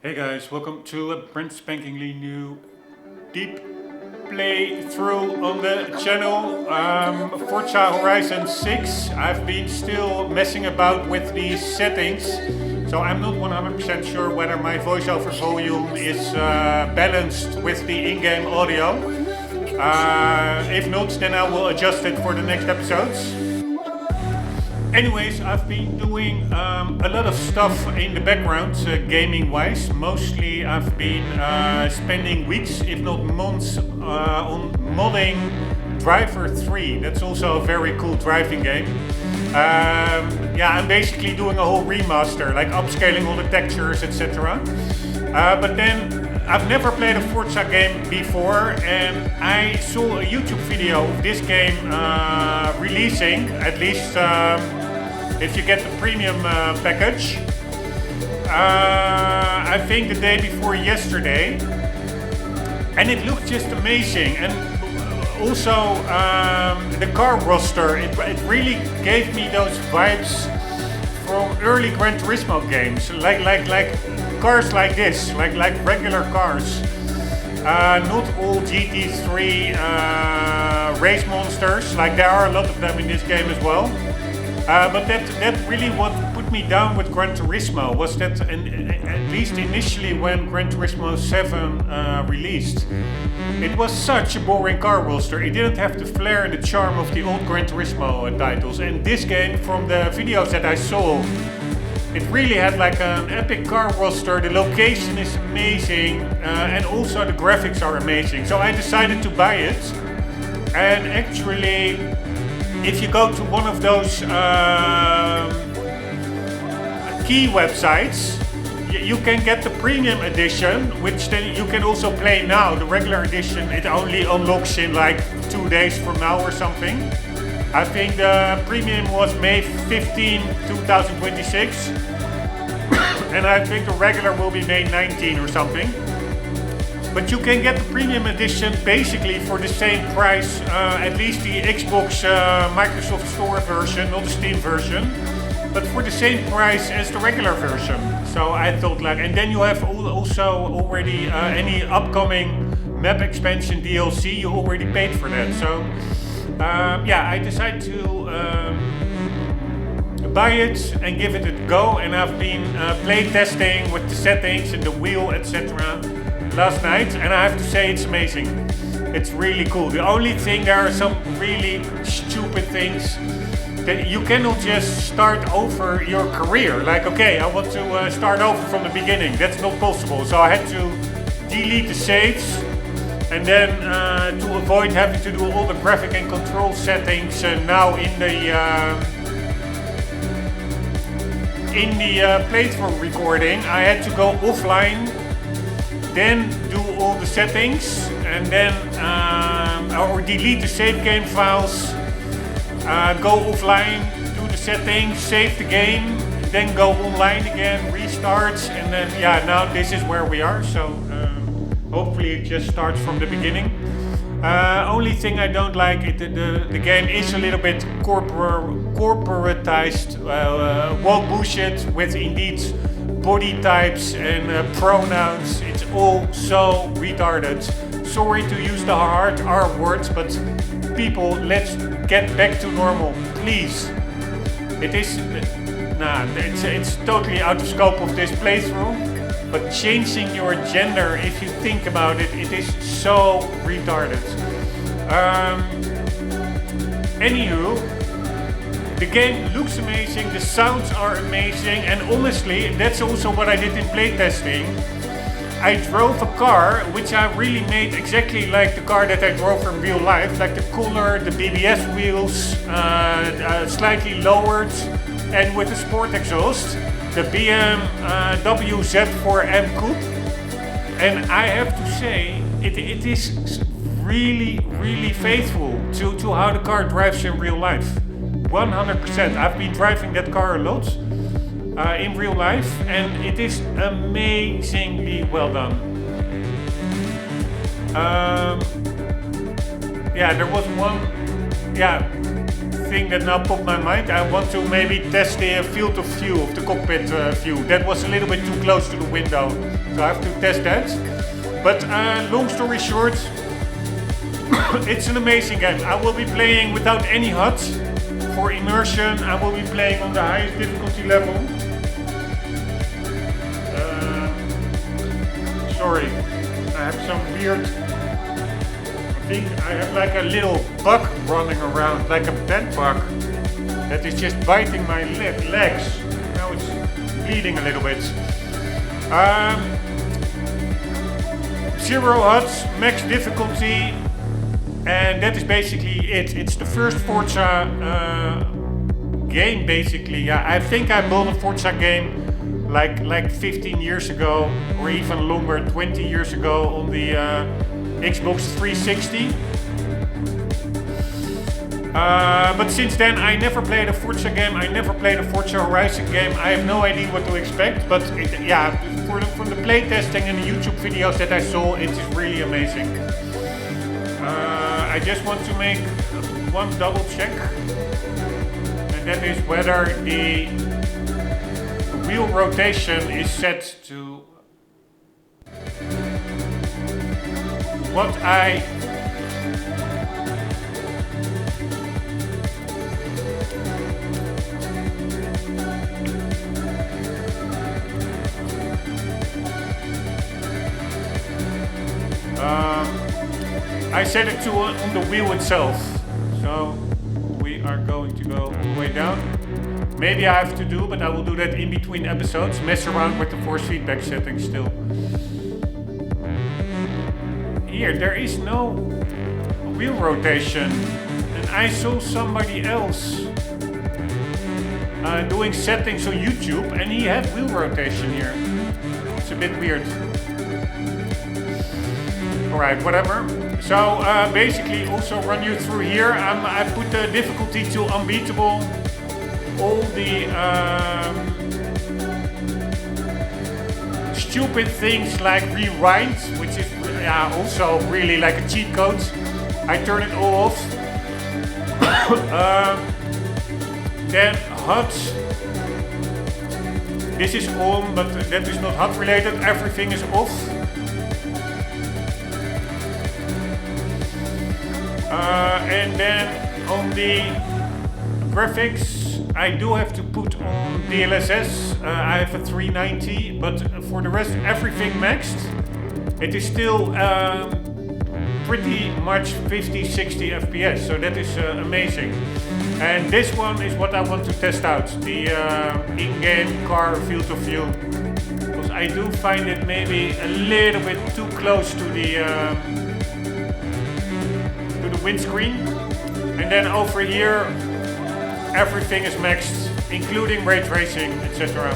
Hey guys, welcome to a brand spankingly new deep playthrough on the channel. Forza Horizon 6. I've been still messing about with these settings, so I'm not 100% sure whether my voiceover volume is balanced with the in-game audio. If not, then I will adjust it for the next episodes. Anyways, I've been doing a lot of stuff in the background, gaming-wise. Mostly I've been spending weeks, if not months, on modding Driver 3. That's also a very cool driving game. I'm basically doing a whole remaster, like upscaling all the textures, etc. But then I've never played a Forza game before, and I saw a YouTube video of this game releasing, at least if you get the premium package. I think the day before yesterday, and it looked just amazing. And also the car roster, it really gave me those vibes from early Gran Turismo games, like cars like this, like regular cars. Not all GT3 race monsters, like there are a lot of them in this game as well. But that really what put me down with Gran Turismo was that, at least initially when Gran Turismo 7 released, it was such a boring car roster. It didn't have the flair and the charm of the old Gran Turismo titles. And this game, from the videos that I saw, it really had like an epic car roster. The location is amazing, and also the graphics are amazing. So I decided to buy it, and actually, if you go to one of those key websites, you can get the premium edition, which then you can also play now. The regular edition, it only unlocks in like 2 days from now or something. I think the premium was May 15, 2026. And I think the regular will be May 19 or something. But you can get the premium edition basically for the same price, at least the Xbox Microsoft Store version, not the Steam version, but for the same price as the regular version. So I thought and then you have also already any upcoming map expansion DLC, you already paid for that. So I decided to buy it and give it a go, and I've been play testing with the settings and the wheel, etc. last night, and I have to say it's amazing. It's really cool. The only thing, there are some really stupid things that you cannot just start over your career. Like, okay, I want to start over from the beginning. That's not possible. So I had to delete the saves, and then to avoid having to do all the graphic and control settings now in the playthrough recording, I had to go offline, then do all the settings, and then or delete the save game files, go offline, do the settings, save the game, then go online again, restart, and then now this is where we are. So hopefully it just starts from the beginning. Only thing I don't like, the game is a little bit corporatized, woke bullshit with indeed body types and pronouns. It's all so retarded. Sorry to use the hard R words, but people, let's get back to normal, please. It's totally out of scope of this playthrough, but changing your gender, if you think about it, it is so retarded. Anywho, the game looks amazing, the sounds are amazing, and honestly, that's also what I did in playtesting. I drove a car which I really made exactly like the car that I drove in real life, like the color, the BBS wheels, slightly lowered, and with a sport exhaust, the BMW Z4M Coupe. And I have to say, it is really, really faithful to how the car drives in real life. 100%. I've been driving that car a lot in real life, and it is amazingly well done. There was one thing that now popped my mind. I want to maybe test the field of view of the cockpit view. That was a little bit too close to the window, so I have to test that. But long story short, it's an amazing game. I will be playing without any HUD for immersion. I will be playing on the highest difficulty level. Sorry, I have some weird. I think I have like a little bug running around, like a bed bug that is just biting my legs. Now it's bleeding a little bit. 0 HUDs, max difficulty, and that is basically it. It's the first Forza game, basically. Yeah, I think I bought a Forza game like 15 years ago, or even longer, 20 years ago on the Xbox 360. But since then I never played a Forza game, I never played a Forza Horizon game. I have no idea what to expect, but from the playtesting and the YouTube videos that I saw, it is really amazing. I just want to make one double check, and that is whether the wheel rotation is set to what I set it to on the wheel itself. So we are going to go all the way down. Maybe I have to do, but I will do that in between episodes. Mess around with the force feedback settings still. Here, there is no wheel rotation. And I saw somebody else doing settings on YouTube, and he had wheel rotation here. It's a bit weird. Alright, whatever. So basically also run you through here. I put the difficulty to unbeatable. All the stupid things like rewind, which is also really like a cheat code. I turn it all off. Then HUD. This is on, but that is not HUD related. Everything is off. And then on the graphics, I do have to put on DLSS. I have a 390, but for the rest, everything maxed. It is still pretty much 50-60 FPS, so that is amazing. And this one is what I want to test out, the in-game car field of view. Because I do find it maybe a little bit too close to the windscreen. And then over here, everything is maxed, including ray tracing, etc.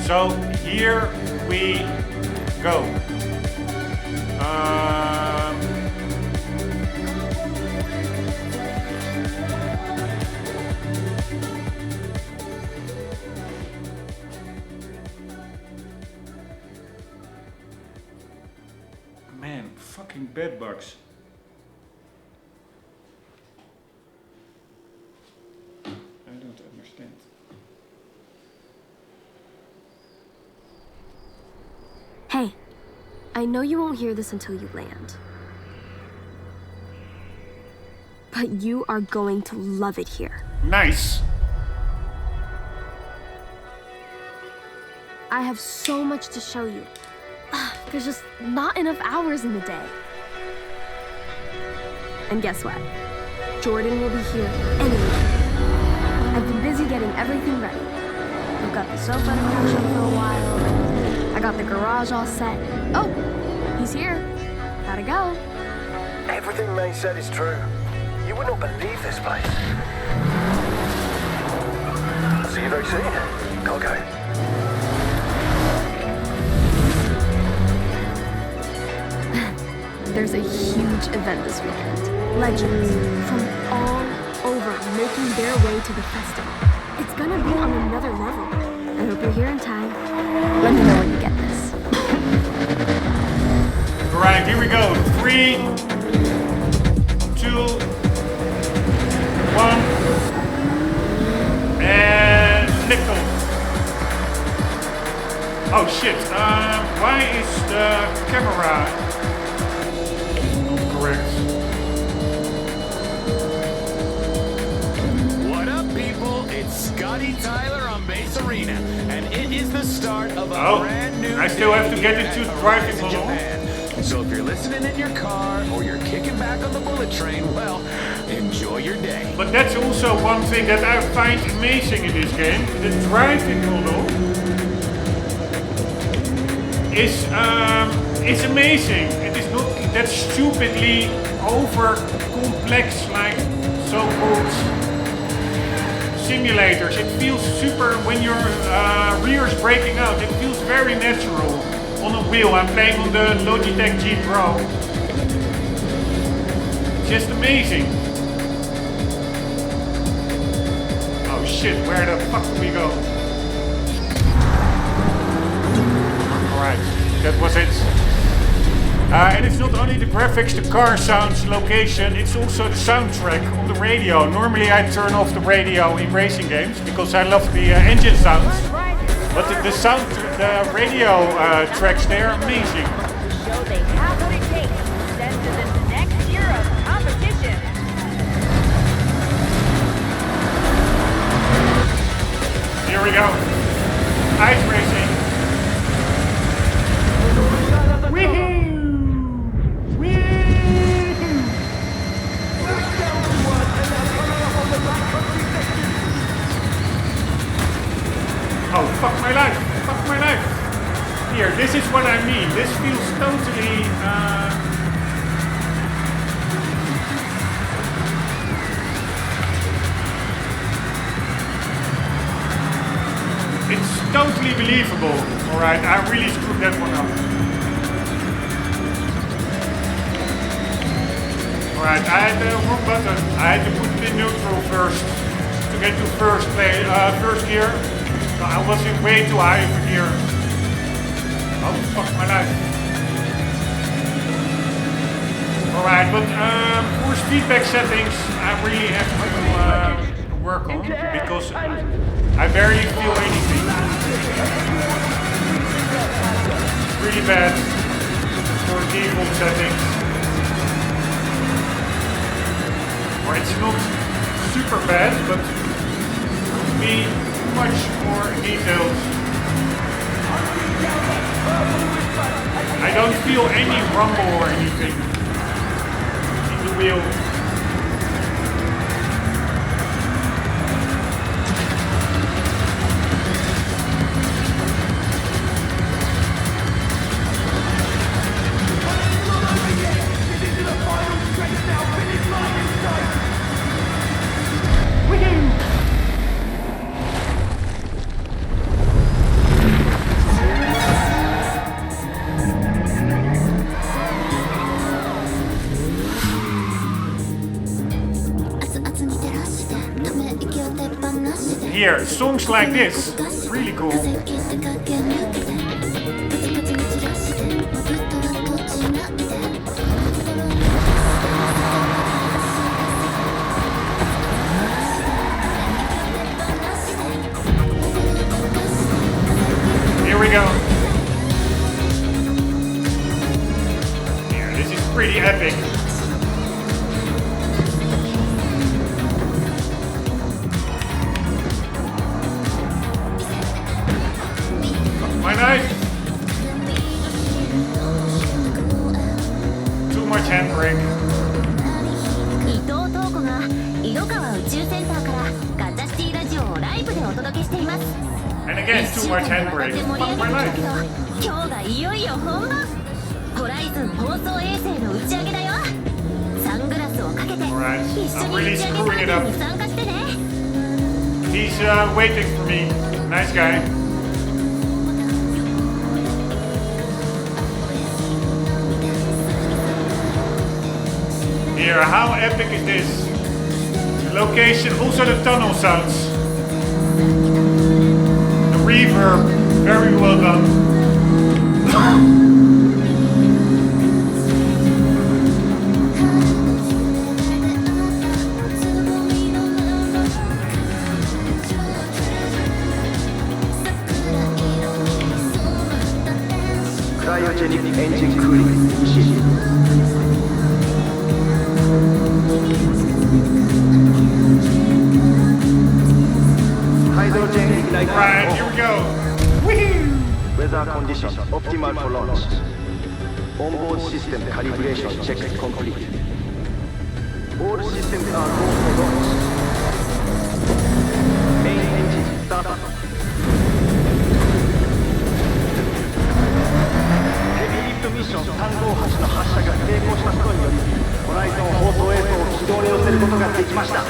So here we go. Man, fucking bed bugs. I don't understand. Hey, I know you won't hear this until you land. But you are going to love it here. Nice. I have so much to show you. There's just not enough hours in the day. And guess what? Jordan will be here anyway. I've been busy getting everything ready. We've got the sofa to crash on for a while. I got the garage all set. Oh, he's here. Gotta go. Everything May said is true. You would not believe this place. See you very soon. Gotta go. There's a huge event this weekend. Legends from all over making their way to the festival. It's gonna be on another level. I hope you're here in time. Let me know when you get this. Alright, here we go. 3, 2, Oh shit, why is the camera correct? What up, people? It's Scotty Tyler on Base Arena, and it is the start of a brand new I still have to day get here into at driving Horizon, model. Japan. So if you're listening in your car or you're kicking back on the bullet train, well, enjoy your day. But that's also one thing that I find amazing in this game. The driving model is it's amazing. It is not that stupidly over complex like so-called simulators. It feels super when your rear is breaking out. It feels very natural on a wheel. I'm playing on the Logitech G Pro. Just amazing. Oh shit, where the fuck do we go? Alright, that was it. And it's not only the graphics, the car sounds, location, it's also the soundtrack on the radio. Normally I turn off the radio in racing games because I love the engine sounds. But the radio tracks, they are amazing. Show they have what it takes to ascend to this next tier of competition. Here we go. Ice racing. Woohoo! Oh, fuck my life! Fuck my life! Here, this is what I mean. This feels totally... It's totally believable. Alright, I really screwed that one up. Alright, I had the wrong button. I had to put it in neutral first to get to first gear. So I was in way too high over here. Oh, fuck my life. Alright, but force feedback settings I really have to work on because I barely feel anything. It's really bad for default settings. Or it's not super bad, but could be much more detailed. I don't feel any rumble or anything in the wheel. Here, songs like this, really cool. Here we go. Yeah, this is pretty epic. My knife. Too much handbrake. 伊藤東子が井戸川宇宙センターからガチャシティラジオをライブでお届けしています。 And again, too much handbrake. 盛り Fuck 上 my げてきたけど life. 今日がいよいよ本番。ホライズン放送衛星の打ち上げだよ。サングラスをかけて Alright, 一緒 I'm に really 打ち上げパ screwing ーテ it ィ up. ーに参加してね。 He's waiting for me. Nice guy. Here, how epic is this? The location, also the tunnel sounds. The reverb, very well done. Cryogenic engine cooling initiated. Hydrogen igniter. Right, here we go. Woohoo! Weather conditions optimal for launch. Onboard system calibration check complete. All systems are go for launch. Main engine startup. Heavy lift mission 358の発射が成功したことにより、ホライゾン放送映像を軌道に乗せることができました。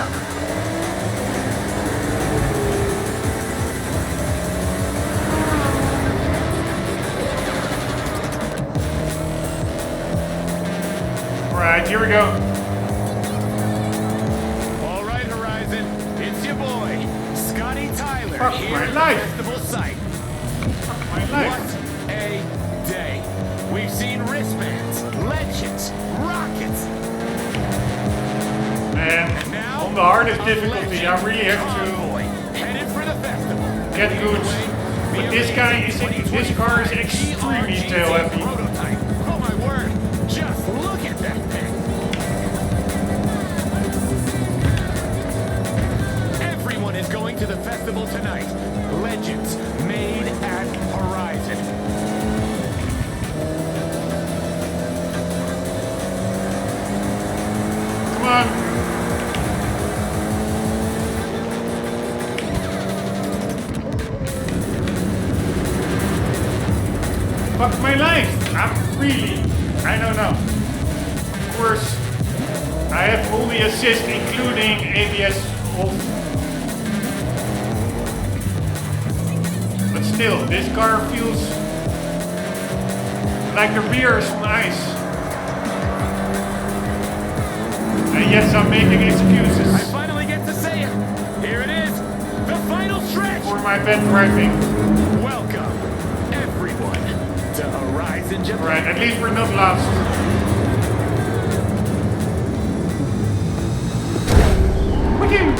Alright, here we go. All right, Horizon, it's your boy, Scotty Tyler, Fuck here my at the life. festival site. My life. What a day. We've seen wristbands, legends, rockets. And Now, on the hardest a difficulty, I legend really have convoy headed for the festival. to get good. But this car is extremely tail heavy. Prototype. Oh my word! Just look at that thing. Everyone is going to the festival tonight. Legends made at Horizon. Come on. Fuck my life. I don't know. Of course, I have all the assist, including ABS off. But still, this car feels like the rear is on ice. And yes, I'm making I excuses finally get to say it. Here it is, the final stretch. for my bad driving. Welcome, everyone, to Horizon Japan. Right, at least we're not lost. Woohoo!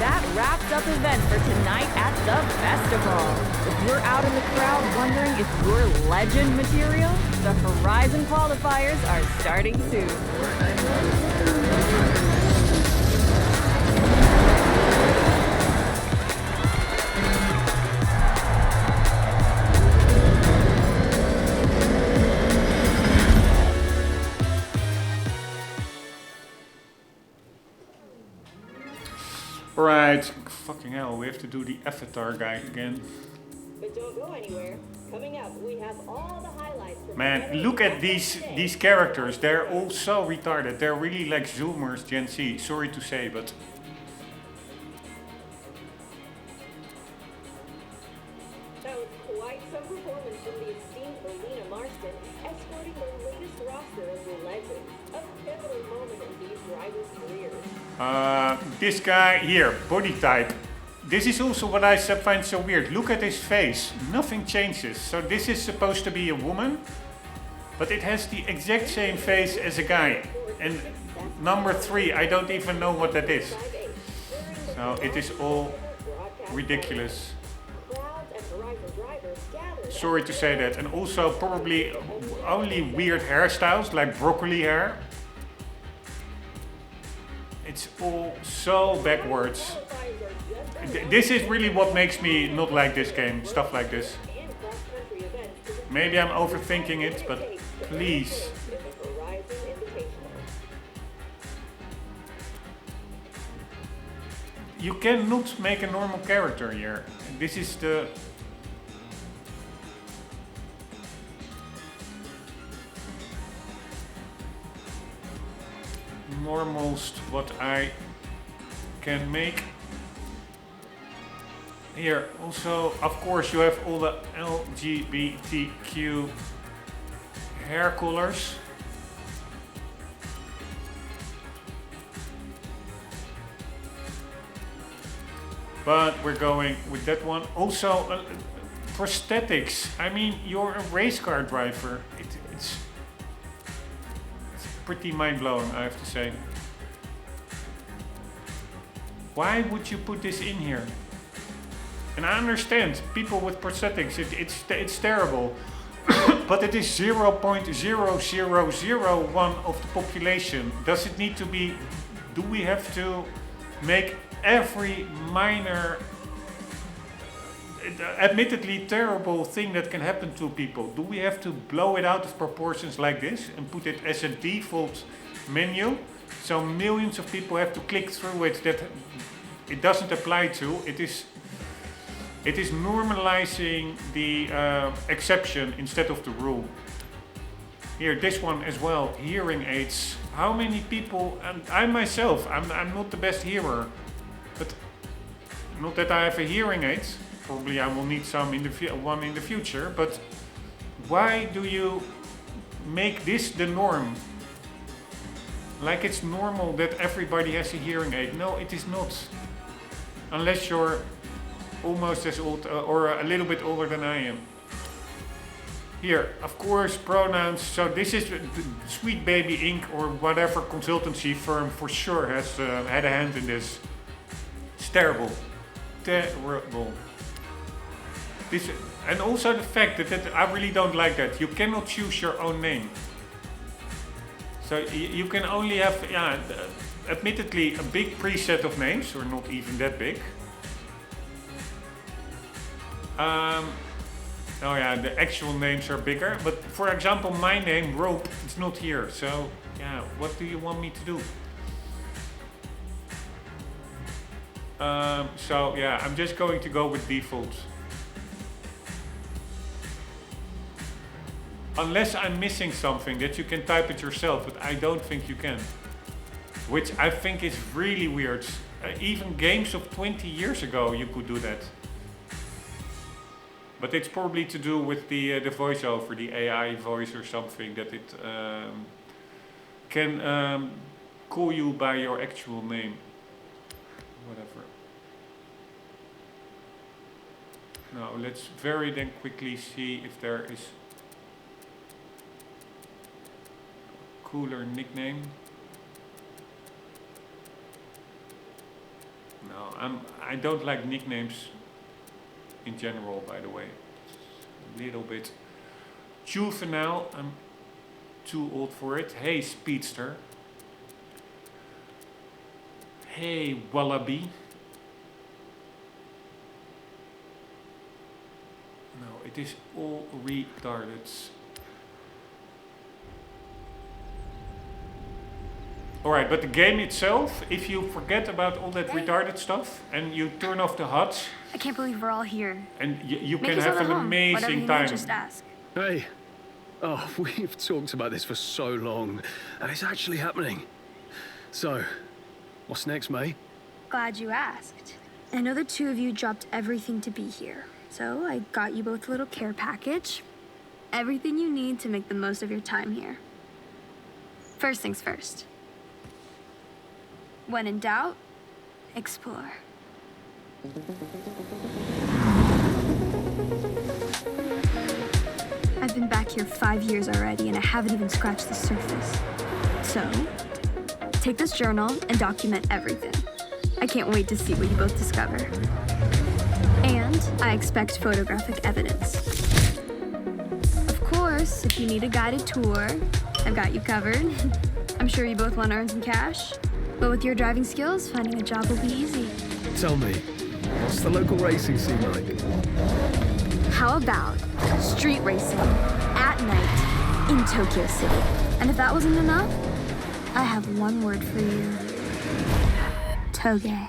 That wraps up events for tonight at the festival. If you're out in the crowd wondering if you're legend material, the Horizon qualifiers are starting soon. Right, fucking hell, we have to do the avatar guy again. But don't go anywhere. Coming up, we have all the highlights from Man, look at these characters. They're all so retarded. They're really like Zoomers Gen Z. Sorry to say, but That was quite some performance from the esteemed Alina Marston, escorting the latest roster of the legends. A pivotal moment in these drivers' careers. this guy here, body type. This is also what I find so weird. Look at his face. Nothing changes. So this is supposed to be a woman, but it has the exact same face as a guy. And number 3, I don't even know what that is. So it is all ridiculous. Crowds and Horizon drivers gathered. Sorry to say that. And also probably only weird hairstyles like broccoli hair. It's all so backwards. This is really what makes me not like this game, stuff like this. Maybe I'm overthinking it, but please. You cannot make a normal character here. This is the... normalst what I can make. Here also, of course, you have all the LGBTQ hair colors. But we're going with that one. Also, prosthetics. I mean, you're a race car driver. It's pretty mind-blowing, I have to say. Why would you put this in here? And I understand people with prosthetics, it's terrible. But it is 0.0001 of the population. Does it need to be, do we have to make every minor, admittedly terrible thing that can happen to people, do we have to blow it out of proportions like this and put it as a default menu? So millions of people have to click through it that it doesn't apply to. It is normalizing the exception instead of the rule. Here, this one as well, hearing aids. How many people, and I myself, I'm not the best hearer, but not that I have a hearing aid. Probably I will need some one in the future, but why do you make this the norm? Like it's normal that everybody has a hearing aid. No, it is not. Unless you're almost as old or a little bit older than I am. Here, of course, pronouns. So this is Sweet Baby Inc. or whatever consultancy firm for sure has had a hand in this. It's terrible. Terrible. This, and also the fact that I really don't like that. You cannot choose your own name. So you can only have, admittedly, a big preset of names, or not even that big. Oh yeah, the actual names are bigger. But for example, my name, Rombbb, is not here. So yeah, what do you want me to do? So yeah, I'm just going to go with default. Unless I'm missing something that you can type it yourself, but I don't think you can. Which I think is really weird. Even games of 20 years ago you could do that. But it's probably to do with the voiceover, the AI voice or something, that it can call you by your actual name. Whatever. Now let's very then quickly see if there is a cooler nickname. No, I don't like nicknames in general, by the way. It's a little bit juvenile. I'm too old for it. Hey, Speedster. Hey, Wallaby. No, it is all retarded. Alright, but the game itself, if you forget about all that retarded stuff and you turn off the HUDs, I can't believe we're all here. and you Make can yourself have at an home. Whatever amazing you time. need, just ask. Hey. Oh, we've talked about this for so long, and it's actually happening. So, what's next, May? Glad you asked. I know the two of you dropped everything to be here, so I got you both a little care package. Everything you need to make the most of your time here. First things first. When in doubt, explore. I've been back here 5 years already and I haven't even scratched the surface. So, take this journal and document everything. I can't wait to see what you both discover. And I expect photographic evidence. Of course, if you need a guided tour, I've got you covered. I'm sure you both want to earn some cash. But with your driving skills, finding a job will be easy. Tell me, what's the local racing scene like? How about street racing at night in Tokyo City? And if that wasn't enough, I have one word for you. Toge.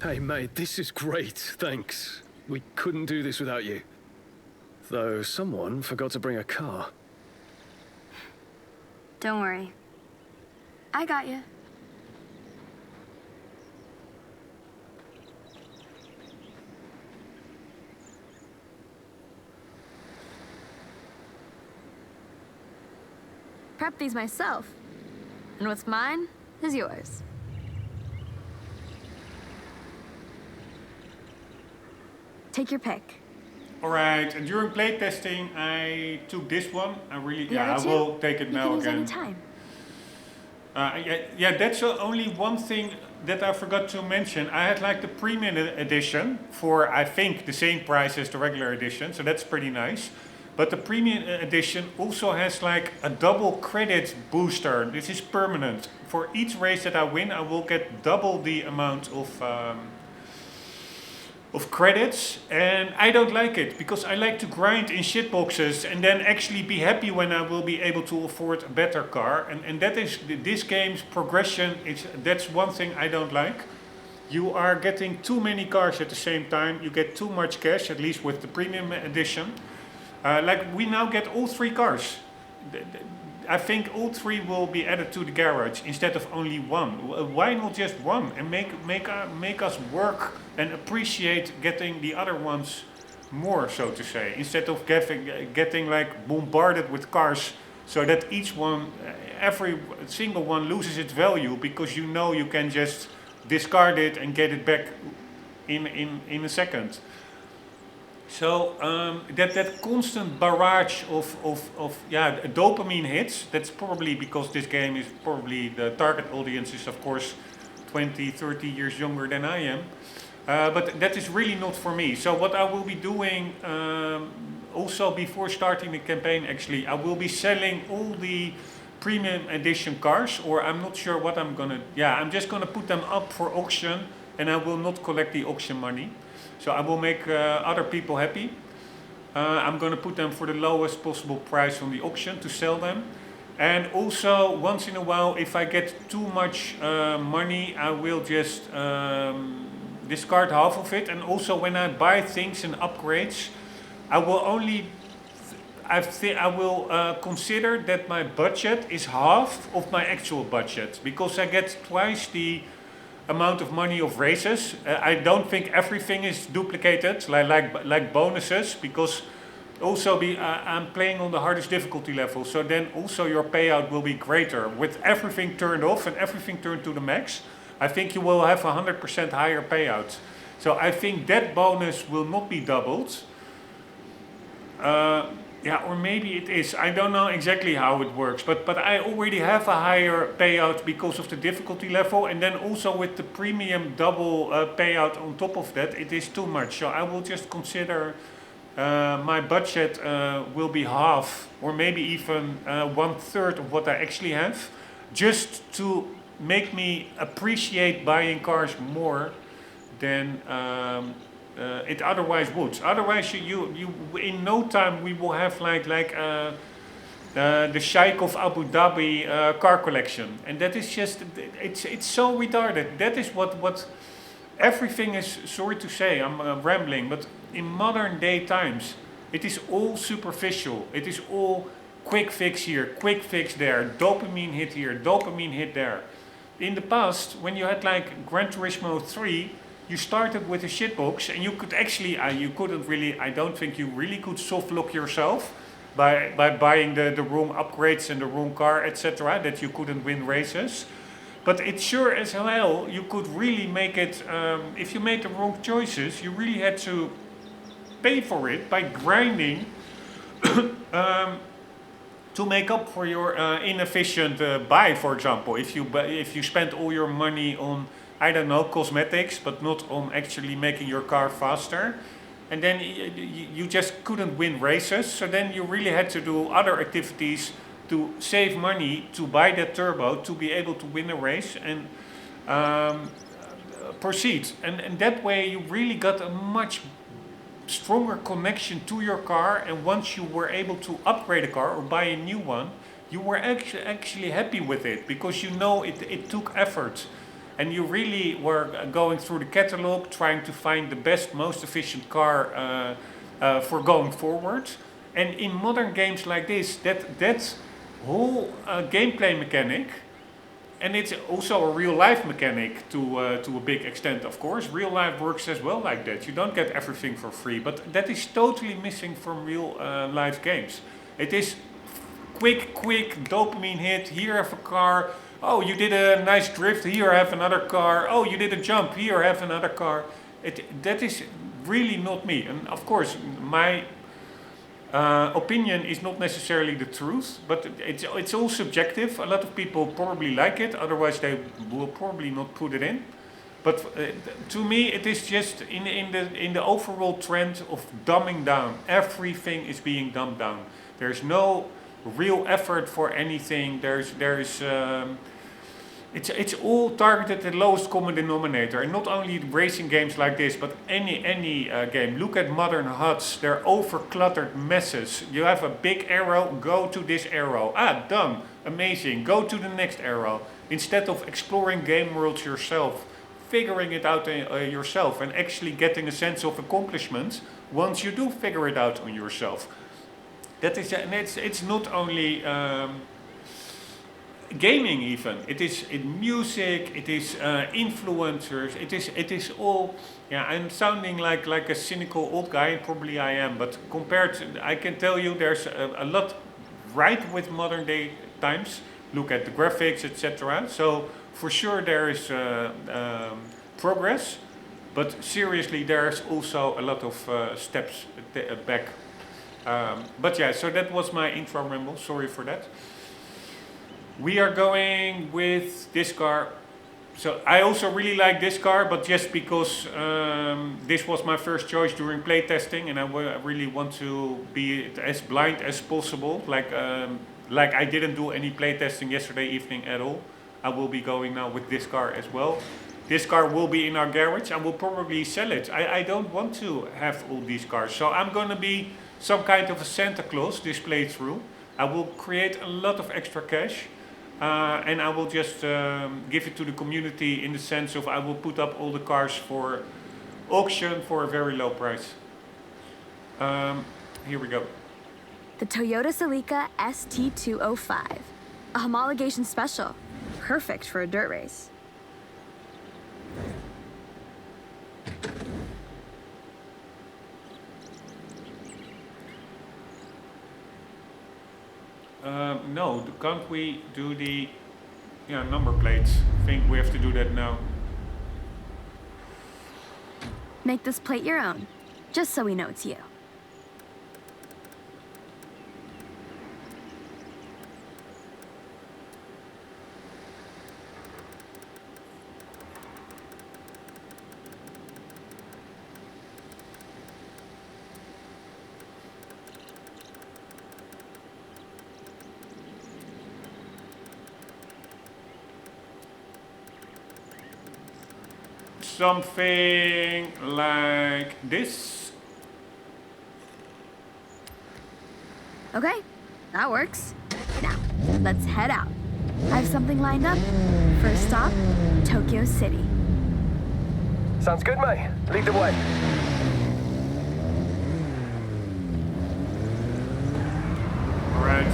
Hey, mate, this is great, thanks. We couldn't do this without you. Though someone forgot to bring a car. Don't worry. I got you. Prep these myself. And what's mine is yours. Take your pick. Alright, and during playtesting I took this one. I The I other two, will take it you now can use again. any time. Yeah, that's only one thing that I forgot to mention. I had like the premium edition for I think the same price as the regular edition, so that's pretty nice. But the premium edition also has like a double credit booster. This is permanent. For each race that I win, I will get double the amount of credits, and I don't like it because I like to grind in shitboxes and then actually be happy when I will be able to afford a better car. And that is this game's progression. That's one thing I don't like. You are getting too many cars at the same time. You get too much cash, at least with the premium edition. Like we now get all 3 cars. I think all 3 will be added to the garage instead of only 1. Why not just 1 and make us work and appreciate getting the other ones more, so to say, instead of getting like bombarded with cars, so that each one, every single one loses its value because you know you can just discard it and get it back in a second. So that constant barrage of dopamine hits, that's probably because this game is probably the target audience is of course 20, 30 years younger than I am. But that is really not for me. So what I will be doing also before starting the campaign, actually, I will be selling all the premium edition cars, or I'm not sure what I'm gonna, I'm just gonna put them up for auction and I will not collect the auction money. So I will make other people happy. I'm going to put them for the lowest possible price on the auction to sell them. And also, once in a while, if I get too much money, I will just discard half of it. And also, when I buy things and upgrades, I will only consider that my budget is half of my actual budget, because I get twice the amount of money of races. I don't think everything is duplicated, like bonuses, because also I'm playing on the hardest difficulty level, so then also your payout will be greater. With everything turned off and everything turned to the max, I think you will have 100% higher payout. So I think that bonus will not be doubled. Or maybe it is. I don't know exactly how it works, but I already have a higher payout because of the difficulty level, and then also with the premium double payout on top of that, it is too much. So I will just consider my budget will be half, or maybe even 1/3 of what I actually have, just to make me appreciate buying cars more than it otherwise would. Otherwise, you in no time we will have the Sheikh of Abu Dhabi car collection, and that is just it's so retarded. That is what everything is. Sorry to say, I'm rambling, but in modern day times, it is all superficial. It is all quick fix here, quick fix there, dopamine hit here, dopamine hit there. In the past, when you had like Gran Turismo 3. You started with a shitbox, and you could actually, you couldn't really, I don't think you really could soft lock yourself by buying the wrong upgrades and the wrong car, etc., that you couldn't win races. But it's sure as hell you could really make it, if you made the wrong choices, you really had to pay for it by grinding to make up for your inefficient buy, for example. If you spent all your money on, I don't know, cosmetics, but not on actually making your car faster, and then you just couldn't win races, so then you really had to do other activities to save money to buy that turbo to be able to win a race and proceed. And that way you really got a much stronger connection to your car, and once you were able to upgrade a car or buy a new one, you were actually happy with it, because you know it took effort. And you really were going through the catalog, trying to find the best, most efficient car for going forward. And in modern games like this, that whole gameplay mechanic, and it's also a real life mechanic to a big extent, of course. Real life works as well like that. You don't get everything for free, but that is totally missing from real life games. It is quick dopamine hit. Here have a car. Oh, you did a nice drift, here I have another car. Oh, you did a jump, here I have another car. That is really not me. And of course, my opinion is not necessarily the truth, but it's all subjective. A lot of people probably like it, otherwise they will probably not put it in. But to me, it is just in the overall trend of dumbing down. Everything is being dumbed down. There's no real effort for anything. It's all targeted at the lowest common denominator, and not only racing games like this, but any game. Look at modern HUDs; they're over-cluttered messes. You have a big arrow, go to this arrow. Done, amazing. Go to the next arrow. Instead of exploring game worlds yourself, figuring it out yourself, and actually getting a sense of accomplishment once you do figure it out on yourself. That is, and it's not only. Gaming even, it is in music, it is influencers, it is all, yeah, I'm sounding like a cynical old guy, and probably I am, but compared to, I can tell you there's a lot right with modern day times. Look at the graphics, etc. So for sure there is progress, but seriously there's also a lot of steps back. But yeah, so that was my intro ramble, sorry for that. We are going with this car. So I also really like this car, but just because this was my first choice during playtesting, and I really want to be as blind as possible. Like I didn't do any playtesting yesterday evening at all. I will be going now with this car as well. This car will be in our garage. I will probably sell it. I don't want to have all these cars. So I'm going to be some kind of a Santa Claus this playthrough. I will create a lot of extra cash. And I will just give it to the community in the sense of I will put up all the cars for auction for a very low price. Here we go. The Toyota Celica ST205. A homologation special. Perfect for a dirt race. No, can't we do the number plates? I think we have to do that now. Make this plate your own, just so we know it's you. Something like this. Okay, that works. Now, let's head out. I have something lined up. First stop, Tokyo City. Sounds good, mate. Lead the way. All right.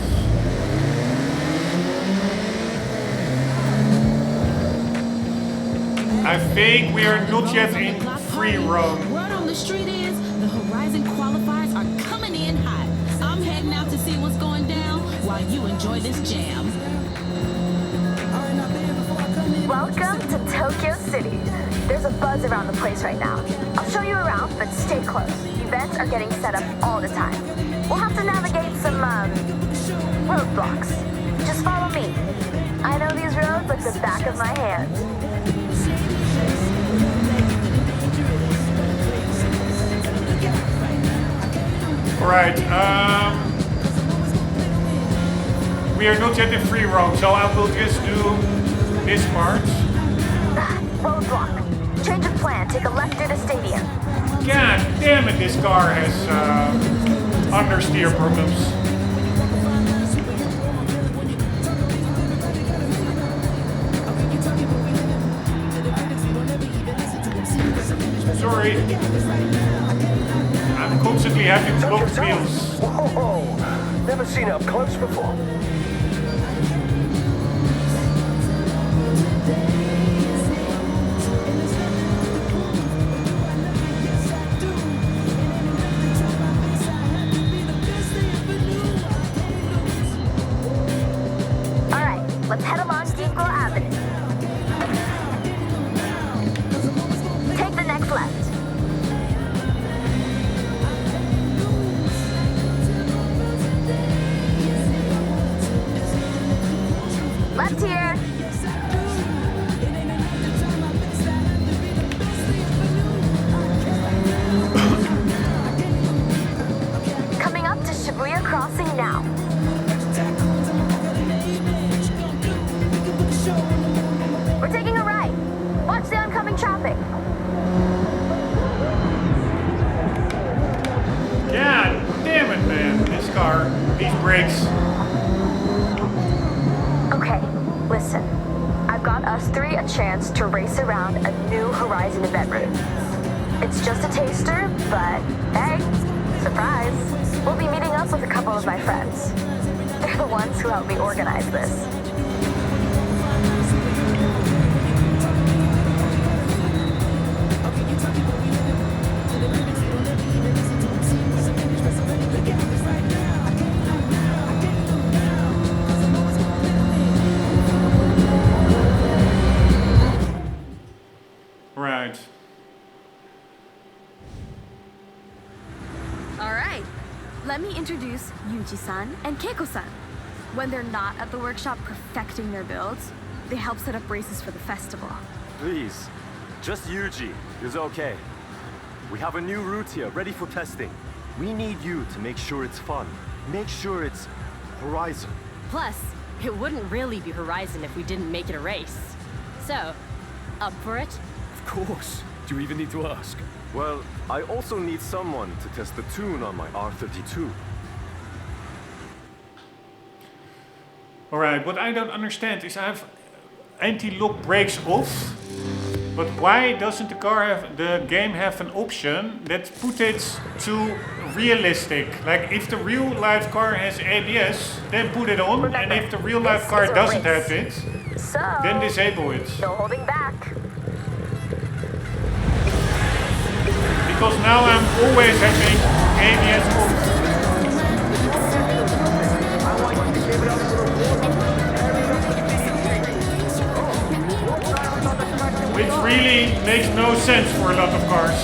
I think we are not yet in free roam. Word on the street is the Horizon qualifiers are coming in hot. I'm heading out to see what's going down while you enjoy this jam. Welcome to Tokyo City. There's a buzz around the place right now. I'll show you around, but stay close. Events are getting set up all the time. We'll have to navigate some, roadblocks. Just follow me. I know these roads like the back of my hand. Alright, we are not yet in free roam, so I will just do this part. Roadblock. Change of plan. Take a left through the stadium. God damn it, this car has understeer problems. Sorry. I'm constantly having blocked wheels. Whoa! Never seen it up close before. Alright, let's head along Ginkgo Avenue. Take the next left. brakes. Okay, listen. I've got us three a chance to race around a new Horizon event route. It's just a taster, but hey, surprise. We'll be meeting up with a couple of my friends. They're the ones who helped me organize this. Right. All right, let me introduce Yuji-san and Keiko-san. When they're not at the workshop perfecting their builds, they help set up races for the festival. Please, just Yuji is okay. We have a new route here, ready for testing. We need you to make sure it's fun. Make sure it's Horizon. Plus, it wouldn't really be Horizon if we didn't make it a race. So, up for it? Of course. Do you even need to ask? Well, I also need someone to test the tune on my R32. Alright, what I don't understand is I have anti-lock brakes off, but why doesn't the game have an option that put it to realistic? Like if the real life car has ABS, then put it on, and if the real life car doesn't have it, So, then disable it. no holding back. Because now I'm always having ABS on. Which really makes no sense for a lot of cars.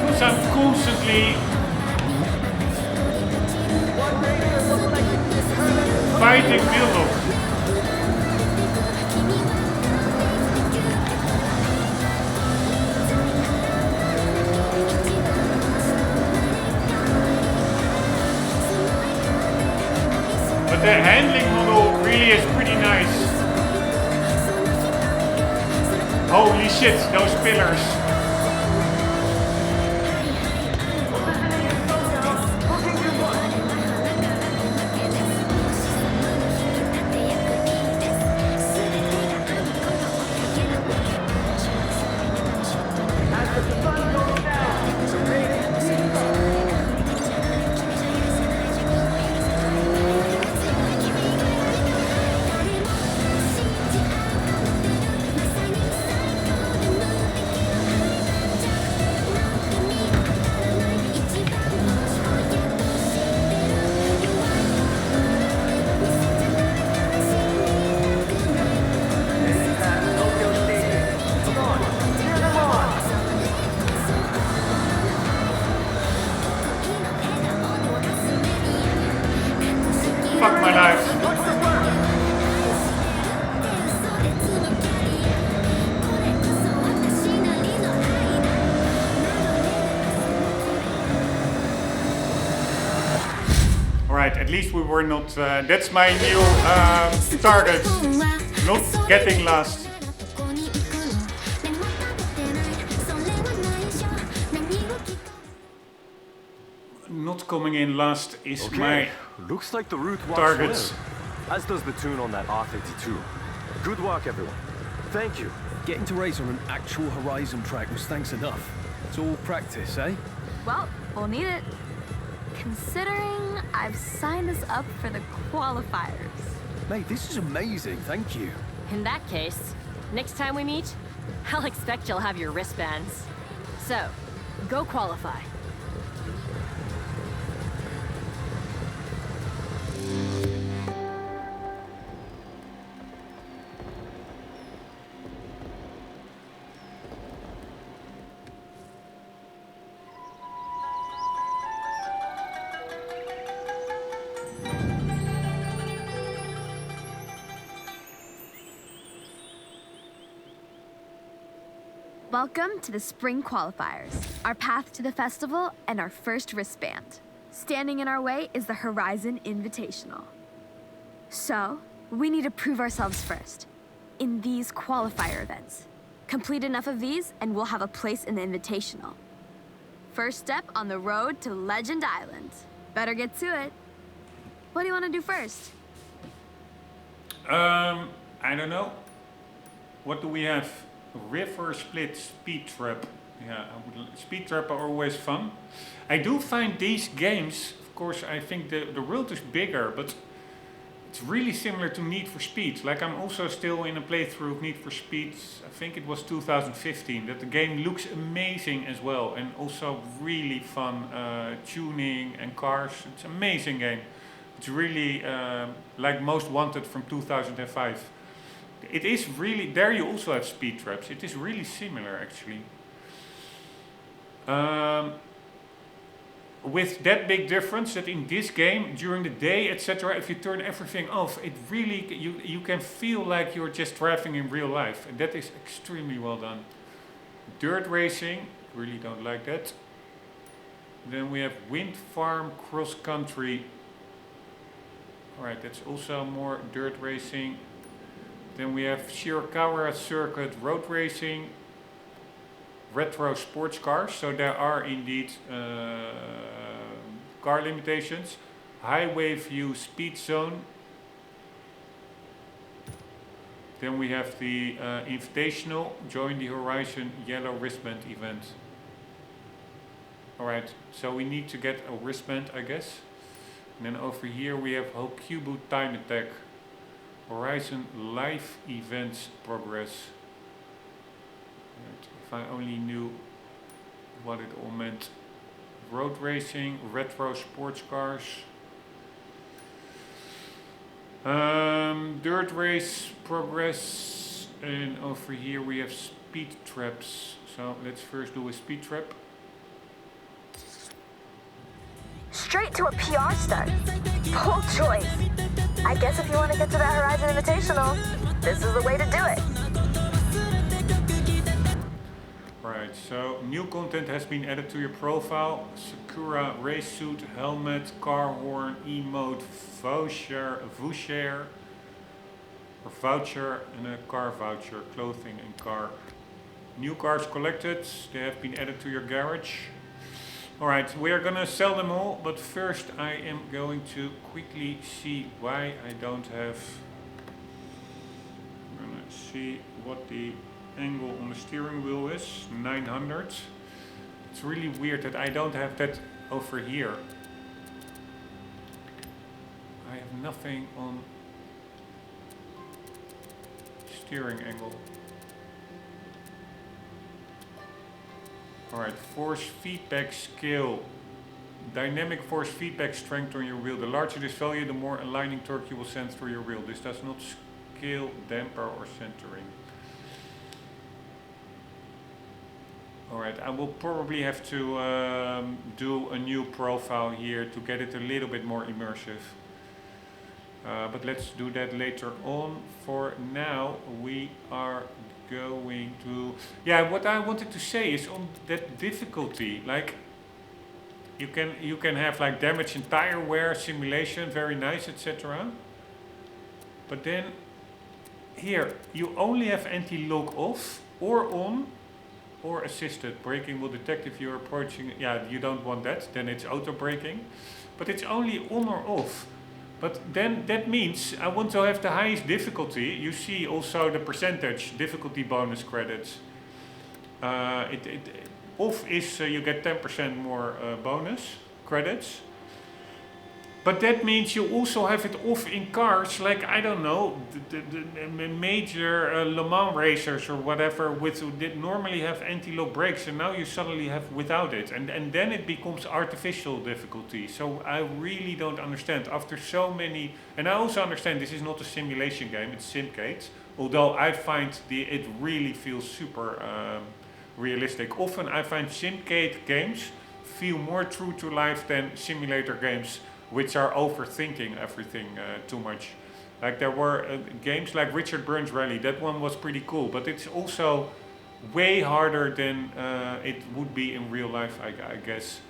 Because I'm constantly fighting wheel lock. But the handling model really is pretty nice. Holy shit, those pillars. Fuck my life. Alright, at least we were not. That's my new target. Not getting last. Not coming in last is my looks like the route walks targets. well, as does the tune on that R32. Good work, everyone. Thank you. Getting to race on an actual Horizon track was thanks enough. It's all practice, eh? Well, we'll need it. Considering I've signed us up for the qualifiers. Mate, this is amazing. Thank you. In that case, next time we meet, I'll expect you'll have your wristbands. So, go qualify. Welcome to the spring qualifiers, our path to the festival and our first wristband. Standing in our way is the Horizon Invitational. So, we need to prove ourselves first, in these qualifier events. Complete enough of these, and we'll have a place in the Invitational. First step on the road to Legend Island. Better get to it. What do you want to do first? I don't know. What do we have? River split, speed trap. Yeah, speed trap are always fun. I do find these games, of course, I think the world is bigger, but it's really similar to Need for Speed. Like, I'm also still in a playthrough of Need for Speed, I think it was 2015, that the game looks amazing as well, and also really fun tuning and cars. It's an amazing game. It's really like Most Wanted from 2005. It is really, there you also have speed traps. It is really similar, actually. With that big difference that in this game, during the day, etc., if you turn everything off, it really, you can feel like you're just driving in real life. And that is extremely well done. Dirt racing, really don't like that. Then we have wind farm cross country. Alright, that's also more dirt racing. Then we have Shirakawa circuit road racing. Retro sports cars, so there are indeed car limitations. Highway view speed zone. Then we have the invitational, join the Horizon yellow wristband event. Alright, so we need to get a wristband, I guess. And then over here we have Hokubu time attack. Horizon live events progress. If I only knew what it all meant. Road racing, retro sports cars. Dirt race progress. And over here we have speed traps. So let's first do a speed trap. Straight to a PR stunt. Bold choice. I guess if you want to get to that Horizon Invitational, this is the way to do it. Right, so new content has been added to your profile. Sakura race suit, helmet, car horn, emote, voucher, and a car voucher, clothing and car. New cars collected, they have been added to your garage. Alright, we are gonna sell them all, but first I am going to quickly see why I don't have... I'm gonna see what the angle on the steering wheel is, 900. It's really weird that I don't have that over here. I have nothing on steering angle. Alright, force feedback scale. Dynamic force feedback strength on your wheel. The larger this value, the more aligning torque you will send through your wheel. This does not scale, damper or centering. Alright, I will probably have to do a new profile here to get it a little bit more immersive. But let's do that later on. For now, we are going to... Yeah, what I wanted to say is on that difficulty, like you can have like damage and tire wear simulation, very nice, etc. But then here, you only have anti-lock off or on, or assisted. Braking will detect if you're approaching. Yeah, you don't want that, then it's auto braking. But it's only on or off. But then that means I want to have the highest difficulty. You see also the percentage difficulty bonus credits. Off is you get 10% more bonus credits. But that means you also have it off in cars like, I don't know, the major Le Mans racers or whatever that normally have anti-lock brakes, and now you suddenly have without it. And then it becomes artificial difficulty. So I really don't understand. After so many, and I also understand this is not a simulation game, it's Simcade. Although I find it really feels super realistic. Often I find Simcade games feel more true to life than simulator games, which are overthinking everything too much. Like there were games like Richard Burns Rally, that one was pretty cool, but it's also way harder than it would be in real life, I guess.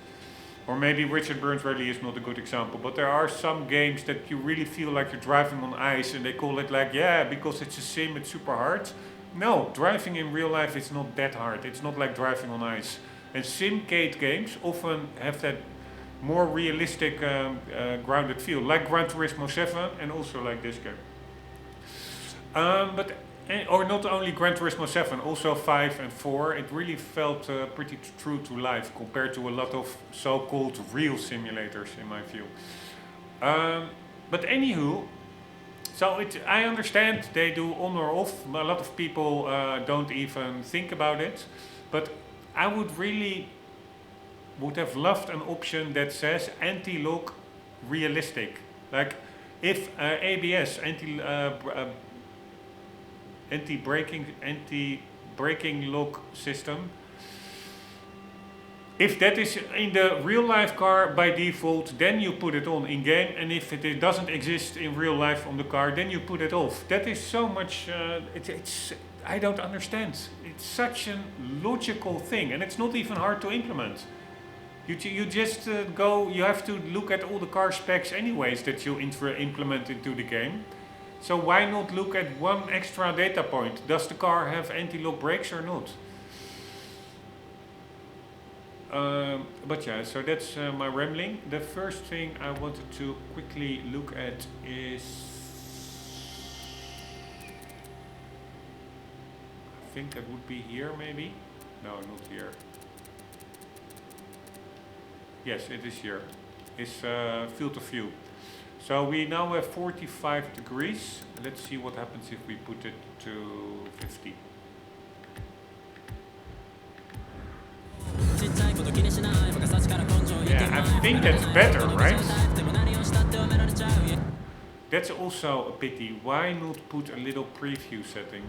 Or maybe Richard Burns Rally is not a good example, but there are some games that you really feel like you're driving on ice, and they call it like, yeah, because it's a sim, it's super hard. No, driving in real life is not that hard. It's not like driving on ice. And simcade games often have that more realistic grounded feel, like Gran Turismo 7 and also like this game. Or not only Gran Turismo 7, also 5 and 4, it really felt pretty true to life compared to a lot of so-called real simulators in my view. But anywho, so I understand they do on or off. A lot of people don't even think about it, but I would have loved an option that says anti-lock realistic. Like if ABS, anti-braking lock system, if that is in the real life car by default, then you put it on in game, and if it doesn't exist in real life on the car, then you put it off. That is so much, I don't understand. It's such a logical thing, and it's not even hard to implement. You just you have to look at all the car specs anyways that you implement into the game. So why not look at one extra data point? Does the car have anti-lock brakes or not? But yeah, so that's my rambling. The first thing I wanted to quickly look at is, I think that would be here maybe? No, not here. Yes, it is here. It's field of view. So we now have 45 degrees. Let's see what happens if we put it to 50. Yeah, I think that's better, right? That's also a pity. Why not put a little preview setting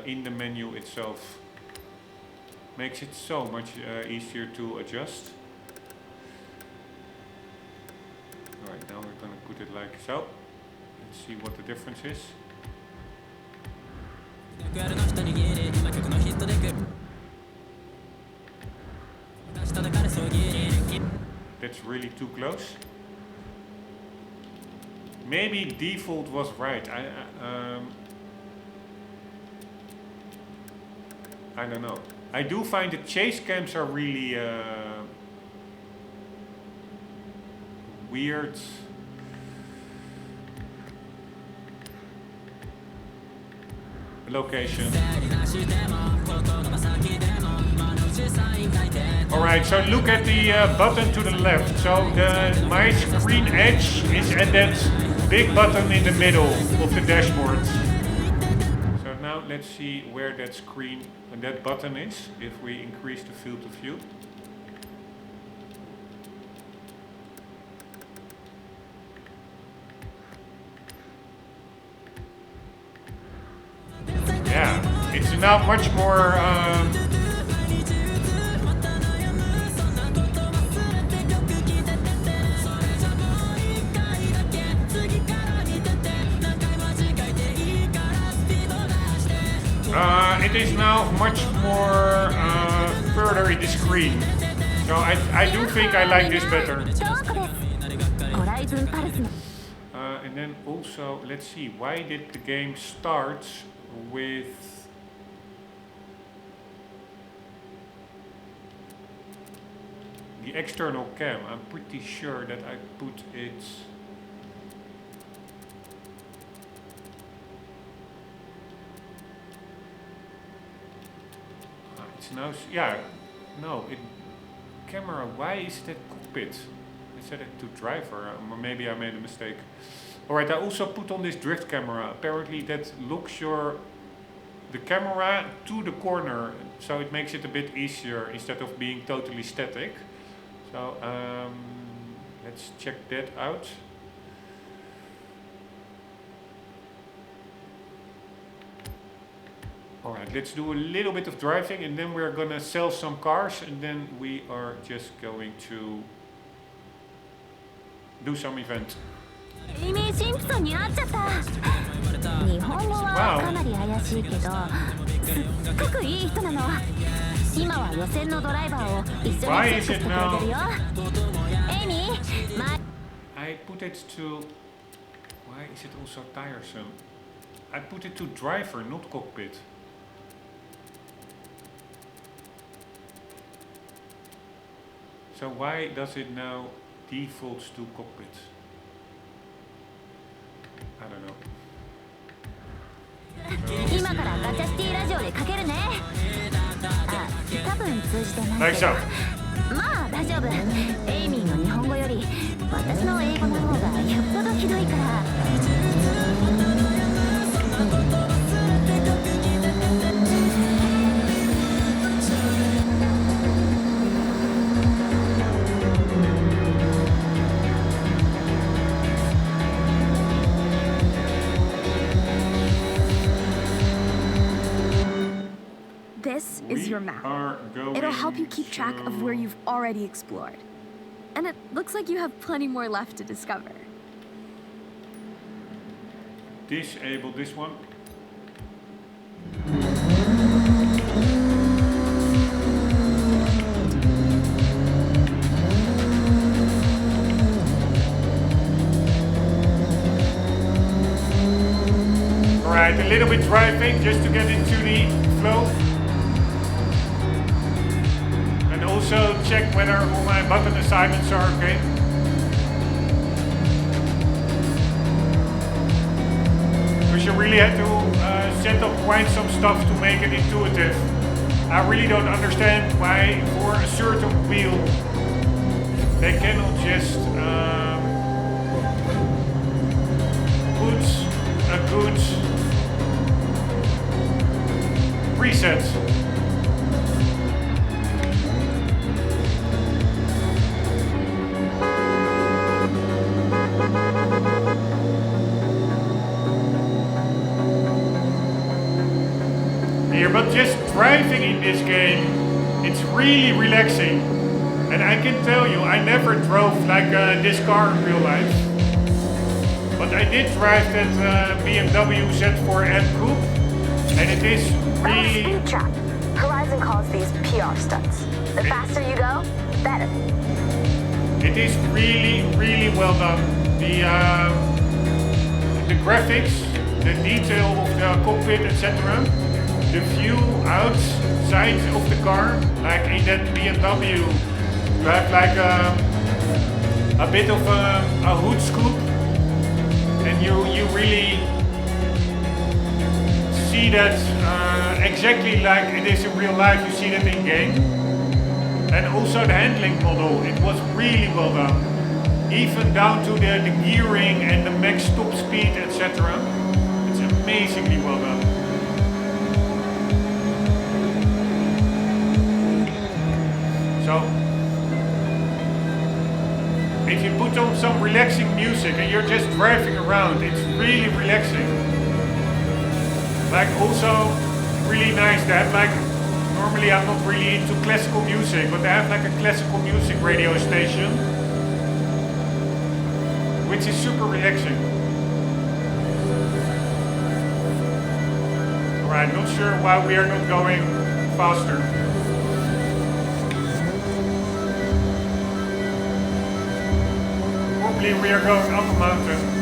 in the menu itself? Makes it so much easier to adjust. Alright, now we're going to put it like so. Let's see what the difference is. That's really too close. Maybe default was right. I don't know. I do find the chase cams are really weird. Location. Alright, so look at the button to the left. So my screen edge is at that big button in the middle of the dashboard. So now let's see where that screen and that button is if we increase the field of view. Yeah, it's now much more it is now much more further in the screen. So I do think I like this better. And then also, let's see, why did the game start with the external cam? I'm pretty sure that I put it. It's now, yeah, no, camera, why is that cockpit? I set it to driver, or maybe I made a mistake. Alright, I also put on this drift camera. Apparently that looks the camera to the corner, so it makes it a bit easier instead of being totally static. So let's check that out. Alright, let's do a little bit of driving and then we're gonna sell some cars and then we are just going to do some event. Wow. 今は予選のドライバーを一緒にチェックしてくれてるよ。エイミー、I put it to... Why is it also tiresome? I put it to driver, not cockpit. So why does it now default to cockpit? I don't know. 今からガチャシティラジオでかけるね。あ、多分通じてないけど。まあ大丈夫。エイミーの日本語より私の英語の方がよっぽどひどいから。This is your map. It'll help you keep track of where you've already explored. And it looks like you have plenty more left to discover. Disable this one. Alright, a little bit driving just to get into the flow. And also check whether all my button assignments are okay. Because you really have to set up quite some stuff to make it intuitive. I really don't understand why for a certain wheel they cannot just put a good preset. Here, but just driving in this game, it's really relaxing. And I can tell you, I never drove like this car in real life. But I did drive that BMW Z4M Coupe, and it is really... Speed trap. Horizon calls these PR stunts. The faster you go, the better. It is really, really well done. The graphics, the detail of the cockpit, etc. The view outside of the car, like in that BMW, you have like a bit of a HUD scoop, and you really see that exactly like it is in real life. You see that in game, and also the handling model. It was really well done, even down to the gearing and the max top speed, etc. It's amazingly well done. So, if you put on some relaxing music and you're just driving around, it's really relaxing. Like also really nice. They have like, normally I'm not really into classical music, but they have like a classical music radio station, which is super relaxing. Alright, not sure why we are not going faster. Probably we are going up a mountain.